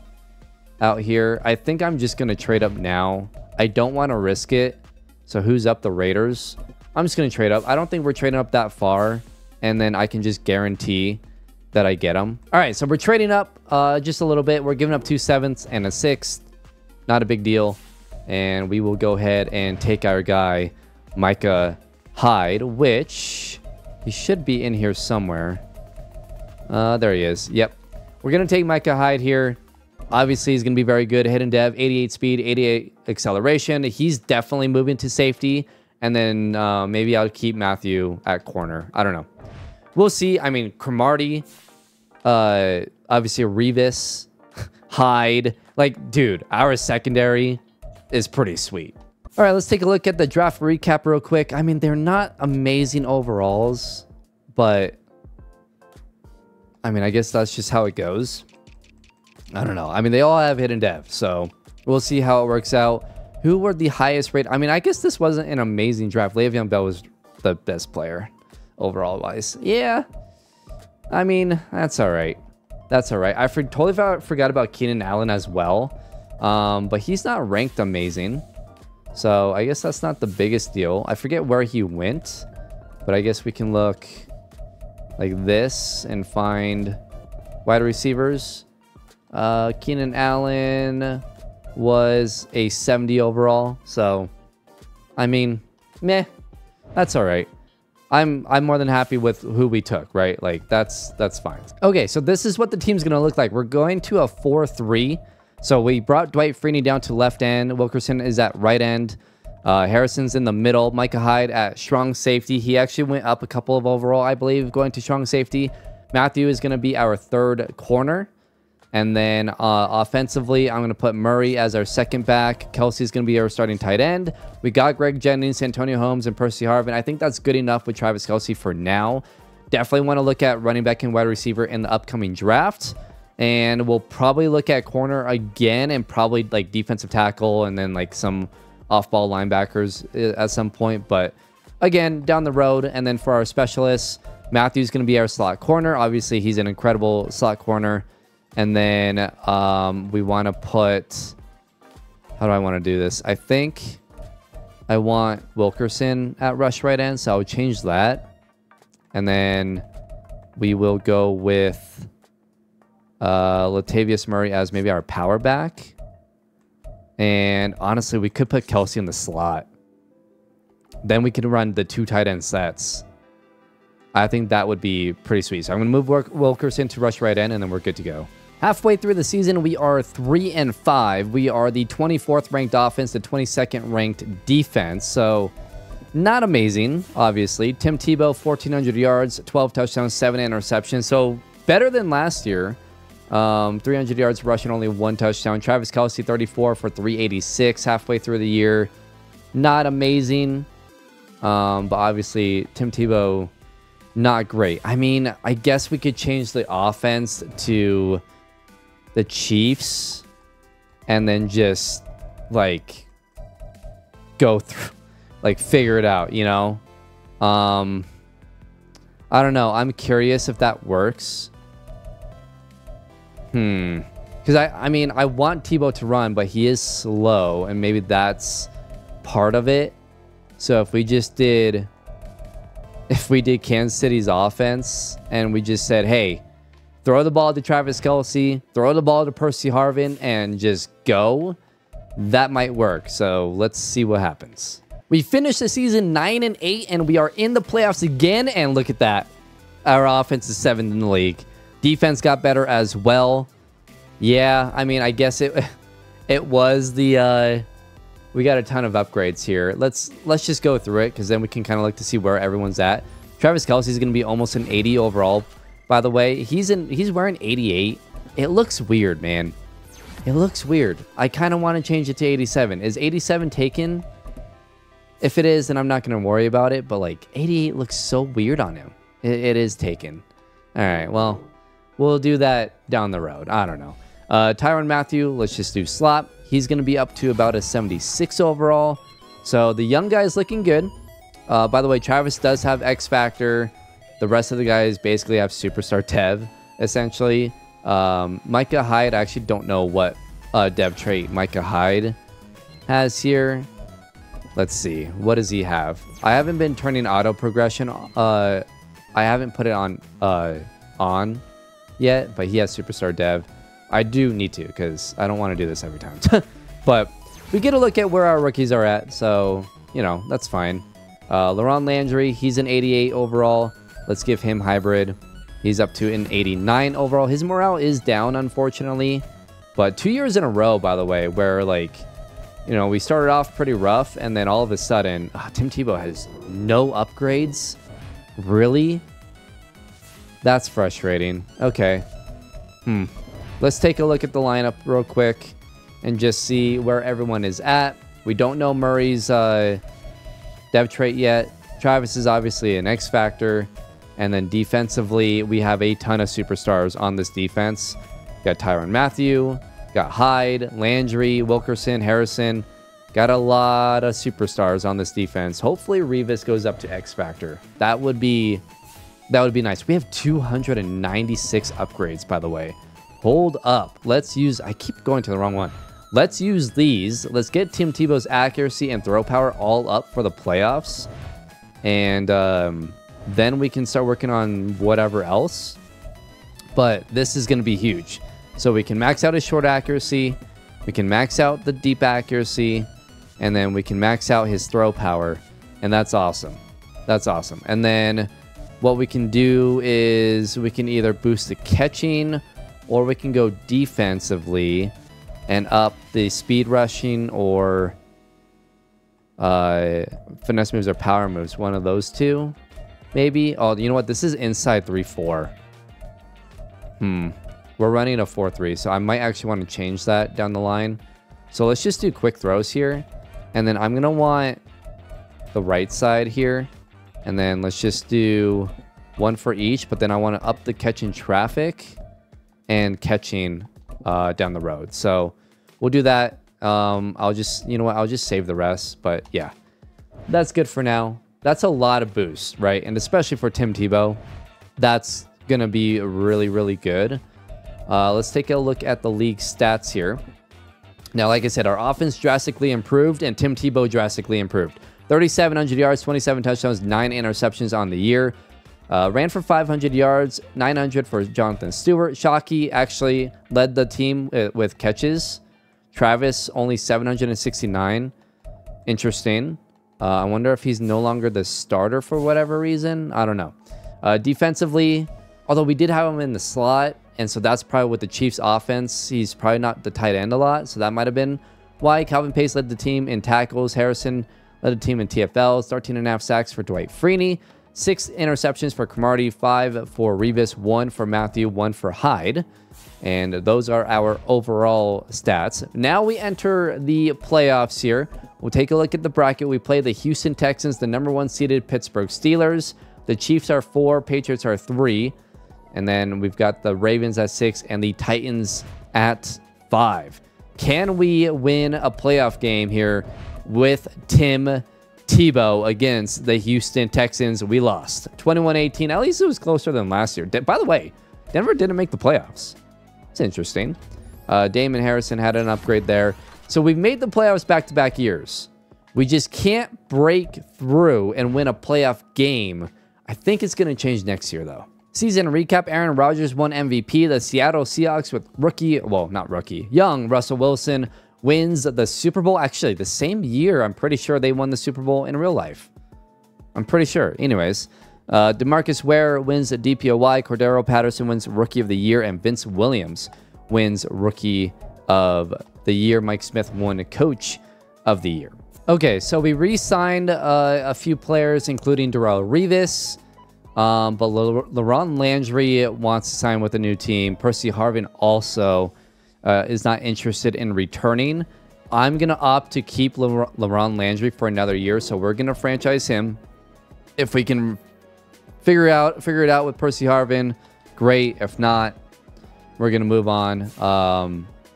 out here. I think I'm just going to trade up now. I don't want to risk it. So who's up? The Raiders. I'm just going to trade up. I don't think we're trading up that far. And then I can just guarantee that I get them. All right, so we're trading up just a little bit. We're giving up 2 7ths and a 6th. Not a big deal. And we will go ahead and take our guy, Micah Hyde, which he should be in here somewhere. There he is. Yep. We're going to take Micah Hyde here. Obviously, he's going to be very good. Hidden dev, 88 speed, 88 acceleration. He's definitely moving to safety. And then maybe I'll keep Matthew at corner. I don't know. We'll see. I mean, Cromartie, obviously Revis, Hyde. Like, dude, our secondary is pretty sweet. All right, let's take a look at the draft recap real quick. I mean, they're not amazing overalls, but I mean, I guess that's just how it goes. I don't know. I mean, they all have hidden dev, so we'll see how it works out. Who were the highest rated? I mean, I guess this wasn't an amazing draft. Le'Veon Bell was the best player overall wise. Yeah. I mean, that's all right. That's all right. I totally forgot about Keenan Allen as well. But he's not ranked amazing. So I guess that's not the biggest deal. I forget where he went, but I guess we can look like this and find wide receivers. Keenan Allen was a 70 overall. So, I mean, meh, that's all right. I'm more than happy with who we took, right? Like, that's fine. Okay, so this is what the team's going to look like. We're going to a 4-3. So we brought Dwight Freeney down to left end. Wilkerson is at right end. Harrison's in the middle. Micah Hyde at strong safety. He actually went up a couple of overall, I believe, going to strong safety. Matthew is going to be our third corner. And then offensively, I'm going to put Murray as our second back. Kelsey's going to be our starting tight end. We got Greg Jennings, Antonio Holmes, and Percy Harvin. I think that's good enough with Travis Kelce for now. Definitely want to look at running back and wide receiver in the upcoming draft. And we'll probably look at corner again and probably like defensive tackle and then like some off-ball linebackers at some point. But again, down the road. And then for our specialists, Matthew's going to be our slot corner. Obviously, he's an incredible slot corner. And then we want to put... How do I want to do this? I think I want Wilkerson at rush right end. So I'll change that. And then we will go with Latavius Murray as maybe our power back. And honestly, we could put Kelsey in the slot. Then we can run the 2 tight end sets. I think that would be pretty sweet. So I'm going to move Wilkerson to rush right end, and then we're good to go. Halfway through the season, we are 3-5. We are the 24th ranked offense, the 22nd ranked defense. So not amazing, obviously. Tim Tebow, 1,400 yards, 12 touchdowns, 7 interceptions. So better than last year. 300 yards rushing, only 1 touchdown. Travis Kelce, 34 for 386 halfway through the year. Not amazing. But obviously, Tim Tebow, not great. I mean, I guess we could change the offense to the Chiefs and then just, like, go through, like, figure it out, you know? I don't know. I'm curious if that works. Because I mean, I want Tebow to run, but he is slow, and maybe that's part of it. So if we did Kansas City's offense and we just said, hey, throw the ball to Travis Kelce, throw the ball to Percy Harvin, and just go, that might work. So let's see what happens. We finished the season 9-8, and we are in the playoffs again. And look at that. Our offense is 7th in the league. Defense got better as well. Yeah, I mean, I guess it was the we got a ton of upgrades here. Let's just go through it, because then we can kind of look to see where everyone's at. Travis Kelce is going to be almost an 80 overall. By the way, he's wearing 88. It looks weird, man. It looks weird. I kind of want to change it to 87. Is 87 taken? If it is, then I'm not going to worry about it. But like 88 looks so weird on him. It is taken. All right, well, we'll do that down the road. I don't know. Tyrann Mathieu, let's just do slot. He's going to be up to about a 76 overall. So the young guy is looking good. By the way, Travis does have X Factor. The rest of the guys basically have Superstar Dev, essentially. Micah Hyde, I actually don't know what dev trait Micah Hyde has here. Let's see. What does he have? I haven't been turning auto progression. I haven't put it on yet, but he has Superstar Dev. I do need to because I don't want to do this every time. But we get a look at where our rookies are at, so, you know, that's fine. Laurent Landry, he's an 88 overall. Let's give him hybrid. He's up to an 89 overall. His morale is down, unfortunately. But 2 years in a row, by the way, where, like, you know, we started off pretty rough, and then all of a sudden, Tim Tebow has no upgrades? Really? That's frustrating. Okay. Let's take a look at the lineup real quick and just see where everyone is at. We don't know Murray's dev trait yet. Travis is obviously an X Factor. And then defensively, we have a ton of superstars on this defense. Got Tyrann Mathieu, got Hyde, Landry, Wilkerson, Harrison. Got a lot of superstars on this defense. Hopefully Revis goes up to X Factor. That would be nice. We have 296 upgrades, by the way. Hold up. Let's use... I keep going to the wrong one. Let's use these. Let's get Tim Tebow's accuracy and throw power all up for the playoffs. And then we can start working on whatever else. But this is going to be huge. So we can max out his short accuracy. We can max out the deep accuracy. And then we can max out his throw power. And that's awesome. That's awesome. And then what we can do is we can either boost the catching, or we can go defensively and up the speed rushing, or finesse moves or power moves. One of those two, maybe. Oh, you know what? This is inside 3-4. We're running a 4-3, so I might actually want to change that down the line. So let's just do quick throws here. And then I'm going to want the right side here. And then let's just do one for each. But then I want to up the catching traffic and catching down the road. So we'll do that. I'll just, you know what? I'll just save the rest. But yeah, that's good for now. That's a lot of boost, right? And especially for Tim Tebow, that's going to be really, really good. Let's take a look at the league stats here. Now, like I said, our offense drastically improved and Tim Tebow drastically improved. 3,700 yards, 27 touchdowns, 9 interceptions on the year. Ran for 500 yards, 900 for Jonathan Stewart. Shockey actually led the team with catches. Travis only 769. Interesting. I wonder if he's no longer the starter for whatever reason. I don't know. Defensively, although we did have him in the slot, and so that's probably with the Chiefs offense. He's probably not the tight end a lot, so that might have been why. Calvin Pace led the team in tackles. Harrison led the team in TFLs. 13.5 sacks for Dwight Freeney. 6 interceptions for Cromartie. 5 for Revis. 1 for Matthew. 1 for Hyde. And those are our overall stats. Now we enter the playoffs here. We'll take a look at the bracket. We play the Houston Texans, the #1 seeded Pittsburgh Steelers. The Chiefs are 4. Patriots are 3. And then we've got the Ravens at 6 and the Titans at 5. Can we win a playoff game here with Tim Tebow against the Houston Texans? We lost 21-18. At least it was closer than last year. By the way, Denver didn't make the playoffs. It's interesting. Damon Harrison had an upgrade there. So we've made the playoffs back-to-back years. We just can't break through and win a playoff game. I think it's going to change next year, though. Season recap: Aaron Rodgers won MVP. The Seattle Seahawks with young Russell Wilson wins the Super Bowl. Actually, the same year, I'm pretty sure they won the Super Bowl in real life. I'm pretty sure. Anyways, DeMarcus Ware wins the DPOY. Cordero Patterson wins Rookie of the Year. And Vince Williams wins Rookie of the Year. Mike Smith won Coach of the Year. Okay, so we re-signed a few players, including Darrelle Revis. But Laurent Landry wants to sign with a new team. Percy Harvin also is not interested in returning. I'm going to opt to keep Laurent Landry for another year, so we're going to franchise him. If we can figure it out with Percy Harvin, great. If not, we're going to move on.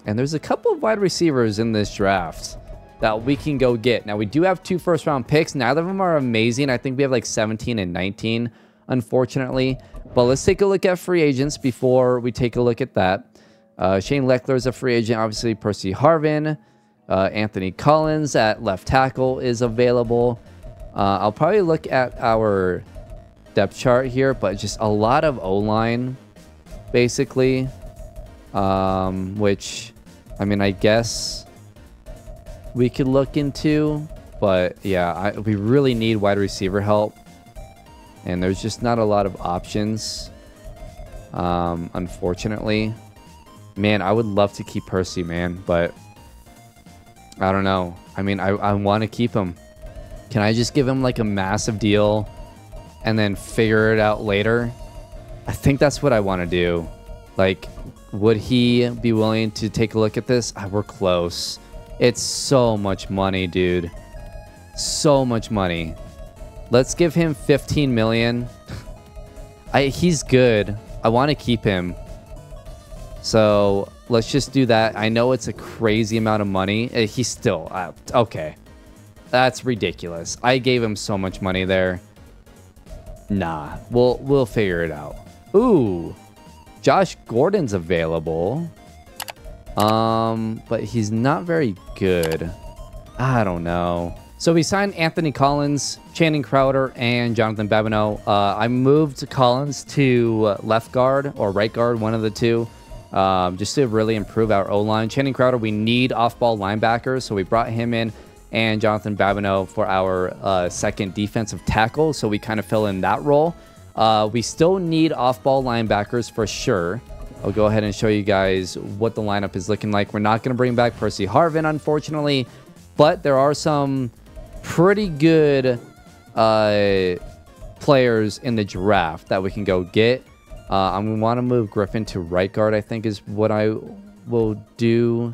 And there's a couple of wide receivers in this draft. that we can go get. Now, we do have 2 first-round picks. Neither of them are amazing. I think we have like 17 and 19, unfortunately. But let's take a look at free agents before we take a look at that. Shane Leckler is a free agent. Obviously, Percy Harvin. Anthony Collins at left tackle is available. I'll probably look at our depth chart here, but just a lot of O-line, basically. Which, I mean, I guess we could look into. But, yeah, we really need wide receiver help. And there's just not a lot of options, unfortunately. Man, I would love to keep Percy, man, but I don't know. I mean, I want to keep him. Can I just give him like a massive deal and then figure it out later? I think that's what I want to do. Like, would he be willing to take a look at this? We're close. It's so much money, dude. So much money. Let's give him 15 million. He's good. I want to keep him. So let's just do that. I know it's a crazy amount of money. He's still okay. That's ridiculous. I gave him so much money there. Nah, we'll figure it out. Ooh, Josh Gordon's available. But he's not very good. I don't know. So we signed Anthony Collins, Channing Crowder, and Jonathan Babineau. I moved Collins to left guard or right guard, one of the two. Just to really improve our O-line. Channing Crowder, we need off-ball linebackers, so we brought him in, and Jonathan Babineau for our second defensive tackle, so we kind of fill in that role. We still need off-ball linebackers for sure. I'll go ahead and show you guys what the lineup is looking like. We're not going to bring back Percy Harvin, unfortunately, but there are some pretty good players in the draft that we can go get. I'm going to want to move Griffin to right guard, I think is what I will do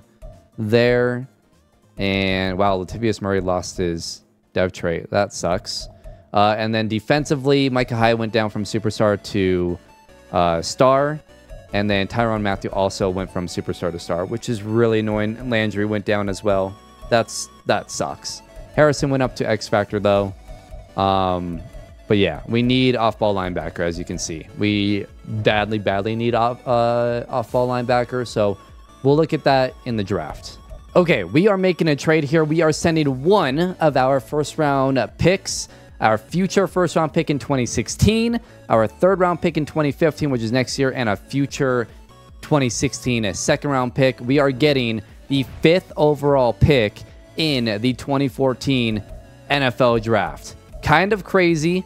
there. And, wow, Latavius Murray lost his dev trait. That sucks. And then defensively, Micah Hyde went down from superstar to star. And then Tyrann Mathieu also went from superstar to star, which is really annoying. Landry went down as well. That sucks. Harrison went up to X Factor, though. But yeah, we need off-ball linebacker, as you can see. We badly need off-ball linebacker, so we'll look at that in the draft. Okay, we are making a trade here. We are sending one of our first-round picks, our future first-round pick in 2016, our third-round pick in 2015, which is next year, and a future 2016 second-round pick. We are getting the 5th overall pick in the 2014 NFL Draft. Kind of crazy.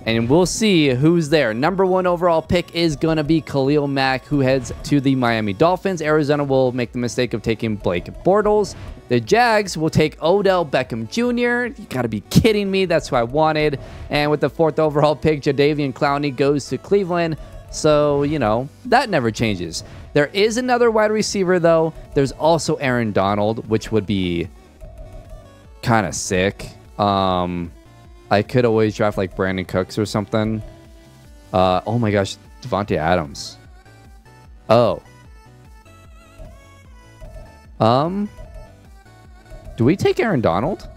And we'll see who's there. Number 1 overall pick is going to be Khalil Mack, who heads to the Miami Dolphins. Arizona will make the mistake of taking Blake Bortles. The Jags will take Odell Beckham Jr. You got to be kidding me. That's who I wanted. And with the 4th overall pick, Jadeveon Clowney goes to Cleveland. So, you know, that never changes. There is another wide receiver, though. There's also Aaron Donald, which would be kind of sick. I could always draft like Brandon Cooks or something. Oh my gosh, Devontae Adams. Oh. Do we take Aaron Donald?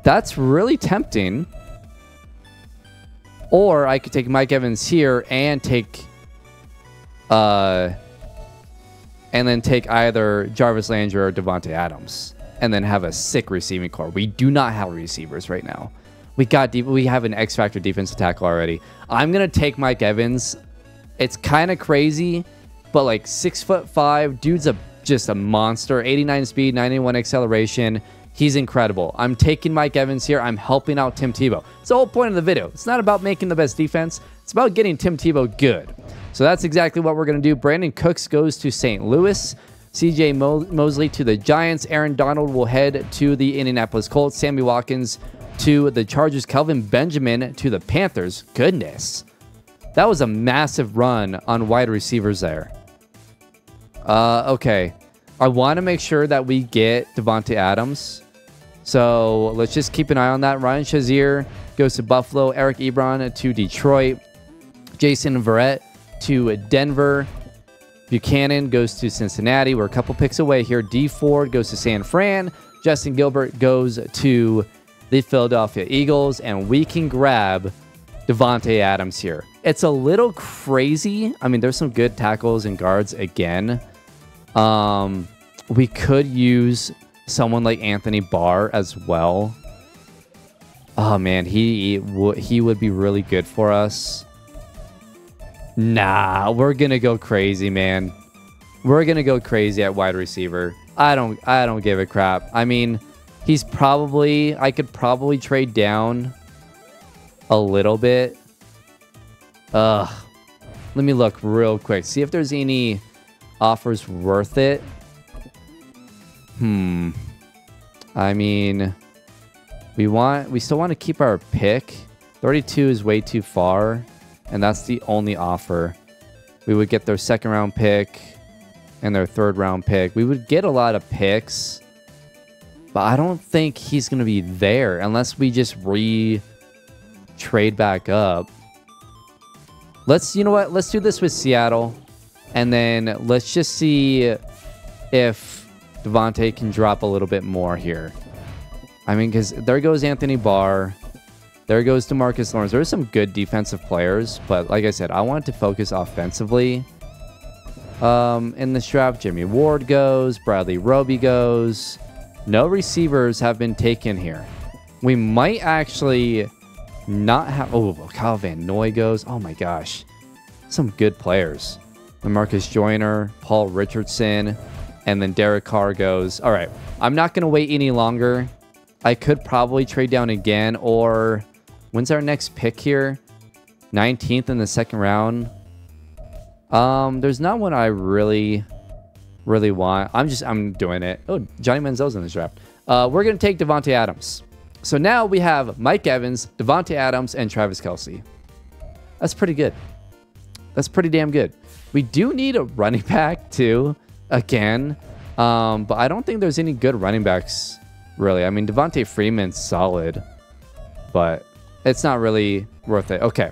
That's really tempting. Or I could take Mike Evans here and take and then take either Jarvis Landry or Devontae Adams, and then have a sick receiving core. We do not have receivers right now. We have an X Factor defensive tackle already. I'm gonna take Mike Evans. It's kind of crazy, but like 6'5", dude's just a monster. 89 speed, 91 acceleration. He's incredible. I'm taking Mike Evans here. I'm helping out Tim Tebow. It's the whole point of the video. It's not about making the best defense. It's about getting Tim Tebow good. So that's exactly what we're going to do. Brandon Cooks goes to St. Louis. CJ Mosley to the Giants. Aaron Donald will head to the Indianapolis Colts. Sammy Watkins to the Chargers. Kelvin Benjamin to the Panthers. Goodness. That was a massive run on wide receivers there. Okay. I want to make sure that we get Devontae Adams. So let's just keep an eye on that. Ryan Shazier goes to Buffalo. Eric Ebron to Detroit. Jason Verrett to Denver. Buchanan goes to Cincinnati. We're a couple picks away here. D Ford goes to San Fran. Justin Gilbert goes to the Philadelphia Eagles. And we can grab Davante Adams here. It's a little crazy. I mean, there's some good tackles and guards again. We could use someone like Anthony Barr as well. Oh, man, he would be really good for us. Nah, we're going to go crazy, man. We're going to go crazy at wide receiver. I don't give a crap. I mean, I could probably trade down a little bit. Let me look real quick. See if there's any offers worth it. I mean, we still want to keep our pick. 32 is way too far, and that's the only offer. We would get their 2nd round pick and their 3rd round pick. We would get a lot of picks, but I don't think he's going to be there unless we just trade back up. You know what? Let's do this with Seattle, and then let's just see if Davante can drop a little bit more here. I mean, because there goes Anthony Barr. There goes DeMarcus Lawrence. There are some good defensive players, but like I said, I wanted to focus offensively. In this draft, Jimmy Ward goes. Bradley Roby goes. No receivers have been taken here. We might actually not have... Oh, Kyle Van Noy goes. Oh, my gosh. Some good players. Marcus Joyner, Paul Richardson, and then Derek Carr goes. All right. I'm not going to wait any longer. I could probably trade down again, or... When's our next pick here? 19th in the 2nd round. There's not one I really want. I'm doing it. Oh, Johnny Manziel's in this draft. We're going to take Davante Adams. So now we have Mike Evans, Davante Adams, and Travis Kelce. That's pretty good. That's pretty damn good. We do need a running back too, again. But I don't think there's any good running backs, really. I mean, Devontae Freeman's solid, but it's not really worth it. Okay,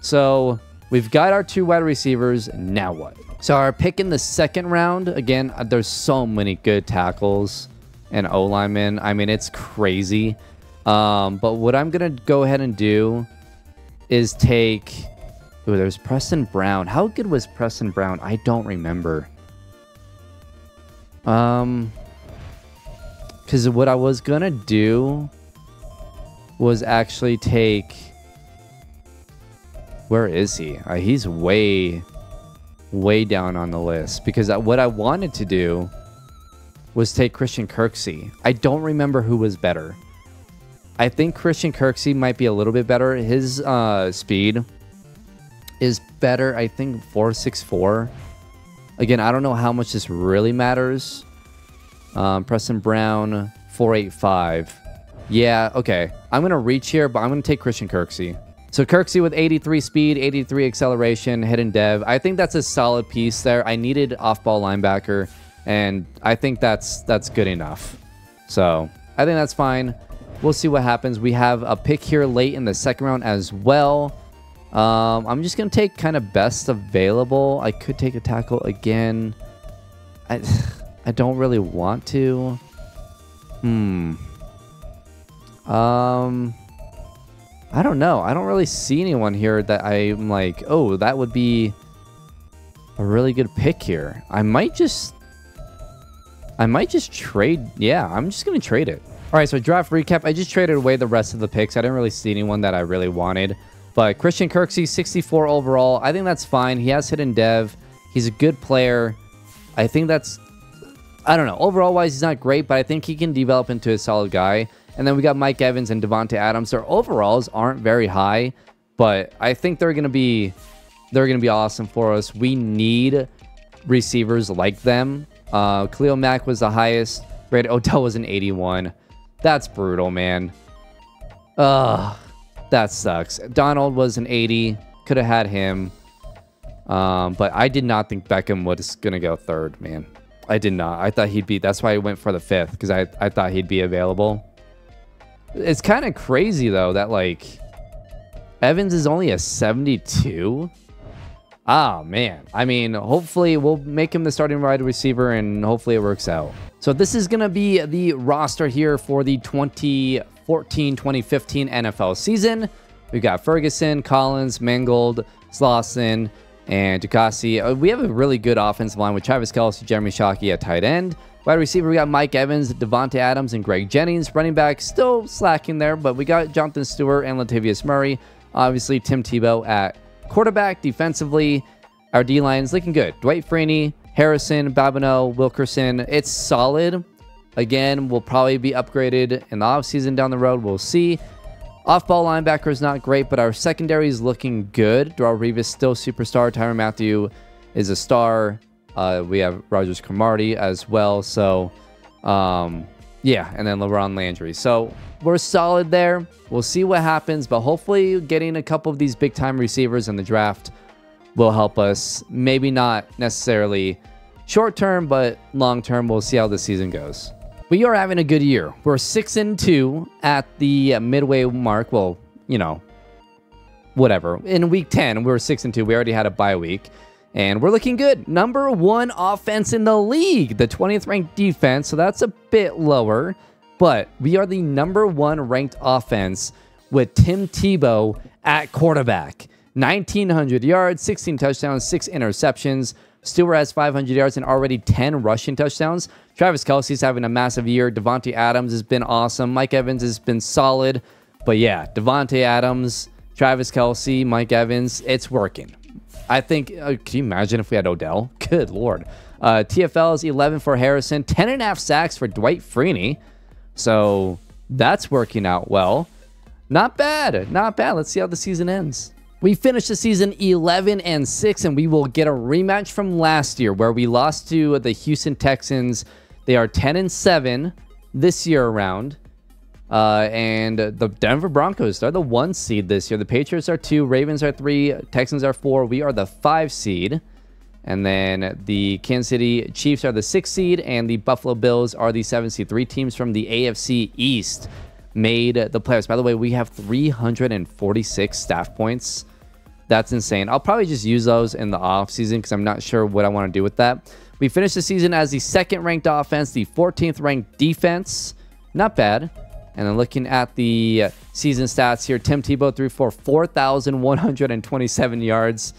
so we've got our 2 wide receivers. Now what? So our pick in the 2nd round, again, there's so many good tackles and O-linemen. I mean, it's crazy. But what I'm going to go ahead and do is take... Ooh, there's Preston Brown. How good was Preston Brown? I don't remember. Because what I was going to do was actually take... Where is he? He's way down on the list. Because what I wanted to do was take Christian Kirksey. I don't remember who was better. I think Christian Kirksey might be a little bit better. His speed is better. I think 4.64. Again, I don't know how much this really matters. Preston Brown, 4.85. Yeah, okay. I'm going to reach here, but I'm going to take Christian Kirksey. So Kirksey with 83 speed, 83 acceleration, hidden dev. I think that's a solid piece there. I needed off-ball linebacker, and I think that's good enough. So I think that's fine. We'll see what happens. We have a pick here late in the 2nd round as well. I'm just going to take kind of best available. I could take a tackle again. I don't really want to. I don't know. I don't really see anyone here that I'm like, oh, that would be a really good pick here. I might just trade. Yeah, I'm just going to trade it. All right, so draft recap. I just traded away the rest of the picks. I didn't really see anyone that I really wanted. But Christian Kirksey, 64 overall. I think that's fine. He has hidden dev. He's a good player. I think that's... I don't know. Overall-wise, he's not great, but I think he can develop into a solid guy. And then we got Mike Evans and Davante Adams. Their overalls aren't very high, but I think they're gonna be awesome for us. We need receivers like them. Khalil Mack was the highest rated. Odell was an 81. That's brutal, man. That sucks. Donald was an 80. Could have had him. But I did not think Beckham was gonna go 3rd, man. I did not. I thought he'd be... That's why I went for the 5th, because I thought he'd be available. It's kind of crazy, though, that, like, Evans is only a 72. Ah, man. I mean, hopefully we'll make him the starting wide receiver and hopefully it works out. So this is going to be the roster here for the 2014-2015 NFL season. We've got Ferguson, Collins, Mangold, Slauson, and Ducasi. We have a really good offensive line with Travis Kelce, Jeremy Shockey at tight end. Wide receiver, we got Mike Evans, Devontae Adams, and Greg Jennings. Running back, still slacking there, but we got Jonathan Stewart and Latavius Murray. Obviously, Tim Tebow at quarterback. Defensively, our D-line is looking good. Dwight Freeney, Harrison, Babineau, Wilkerson. It's solid. Again, we'll probably be upgraded in the offseason down the road. We'll see. Off-ball linebacker is not great, but our secondary is looking good. Darrelle Revis still superstar. Tyrann Mathieu is a star. We have Rogers Cromartie as well. So, yeah, and then LeBron Landry. So we're solid there. We'll see what happens, but hopefully getting a couple of these big-time receivers in the draft will help us. Maybe not necessarily short-term, but long-term. We'll see how the season goes. We are having a good year. We're 6-2 at the midway mark. Well, you know, whatever. In week 10, we were 6-2. We already had a bye week. And we're looking good. Number 1 offense in the league. The 20th ranked defense. So that's a bit lower. But we are the number 1 ranked offense with Tim Tebow at quarterback. 1,900 yards, 16 touchdowns, 6 interceptions. Stewart has 500 yards and already 10 rushing touchdowns. Travis Kelce's having a massive year. Devontae Adams has been awesome. Mike Evans has been solid. But yeah, Devontae Adams, Travis Kelce, Mike Evans, it's working. I think, can you imagine if we had Odell? Good Lord. TFL is 11 for Harrison, 10.5 sacks for Dwight Freeney. So that's working out well. Not bad. Not bad. Let's see how the season ends. We finished the season 11-6, and we will get a rematch from last year where we lost to the Houston Texans. They are 10-7 this year around. And the Denver Broncos, they're the 1 seed this year. The Patriots are 2, Ravens are 3, Texans are 4. We are the 5 seed. And then the Kansas City Chiefs are the 6 seed, and the Buffalo Bills are the 7 seed. 3 teams from the AFC East made the playoffs. By the way, we have 346 staff points. That's insane. I'll probably just use those in the offseason because I'm not sure what I want to do with that. We finished the season as the 2nd ranked offense, the 14th ranked defense. Not bad. And then looking at the season stats here, Tim Tebow threw for 4,127 yards.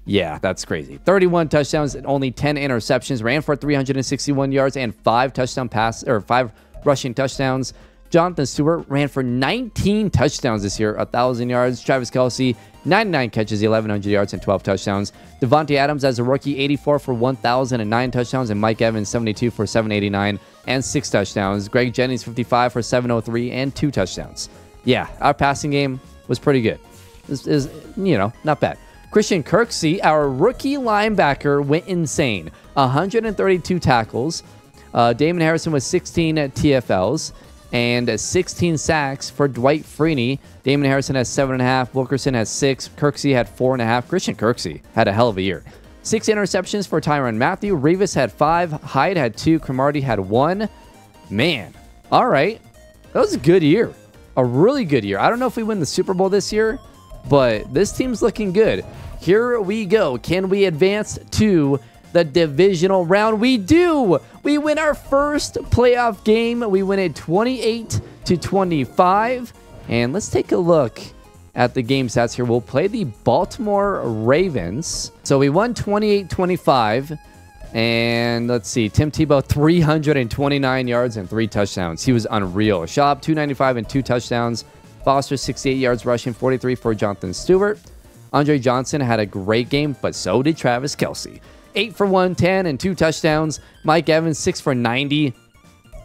Yeah, that's crazy. 31 touchdowns and only 10 interceptions. Ran for 361 yards and 5 rushing touchdowns. Jonathan Stewart ran for 19 touchdowns this year, 1,000 yards. Travis Kelce, 99 catches, 1,100 yards, and 12 touchdowns. Devontae Adams as a rookie, 84 for 1,009 touchdowns. And Mike Evans, 72 for 789 and 6 touchdowns. Greg Jennings, 55 for 703 and 2 touchdowns. Yeah, our passing game was pretty good. This is, you know, not bad. Christian Kirksey, our rookie linebacker, went insane. 132 tackles. Damon Harrison with 16 TFLs. And 16 sacks for Dwight Freeney. Damon Harrison has 7.5. Wilkerson has 6. Kirksey had 4.5. Christian Kirksey had a hell of a year. 6 interceptions for Tyrann Mathieu. Revis had 5. Hyde had 2. Cromartie had 1. Man, all right. That was a good year. A really good year. I don't know if we win the Super Bowl this year, but this team's looking good. Here we go. Can we advance to the divisional round? We do. We win our first playoff game. We win it 28-25. And let's take a look at the game stats here. We'll play the Baltimore Ravens. So we won 28-25. And let's see. Tim Tebow, 329 yards and 3 touchdowns. He was unreal. Schaub, 295 and 2 touchdowns. Foster, 68 yards rushing, 43 for Jonathan Stewart. Andre Johnson had a great game, but so did Travis Kelce. 8 for 110 and 2 touchdowns. Mike Evans, 6 for 90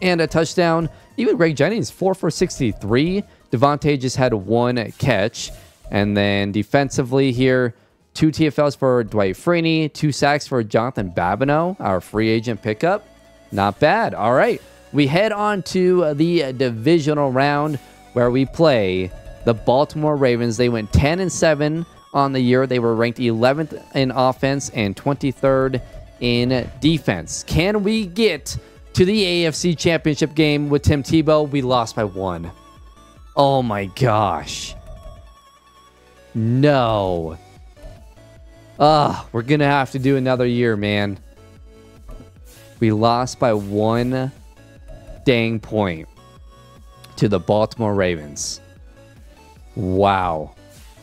and a touchdown. Even Greg Jennings, 4 for 63. Devontae just had 1 catch. And then defensively here, 2 TFLs for Dwight Freeney, 2 sacks for Jonathan Babineau, our free agent pickup. Not bad. All right. We head on to the divisional round where we play the Baltimore Ravens. They went 10-7 on the year. They were ranked 11th in offense and 23rd in defense. Can we get to the AFC Championship game with Tim Tebow? We lost by 1. Oh my gosh. No. We're going to have to do another year, man. We lost by 1 dang point to the Baltimore Ravens. Wow.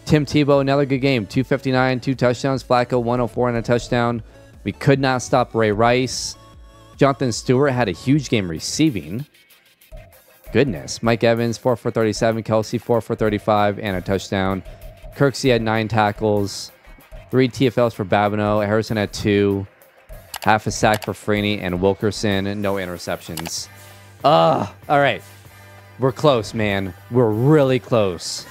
Tim Tebow, another good game. 259, 2 touchdowns. Flacco, 104 and a touchdown. We could not stop Ray Rice. Jonathan Stewart had a huge game receiving. Goodness. Mike Evans, 4 for 37. Kelsey, 4 for 35 and a touchdown. Kirksey had 9 tackles. 3 TFLs for Babineau. Harrison had 2. Half a sack for Freeney and Wilkerson. No interceptions. All right. We're close, man. We're really close.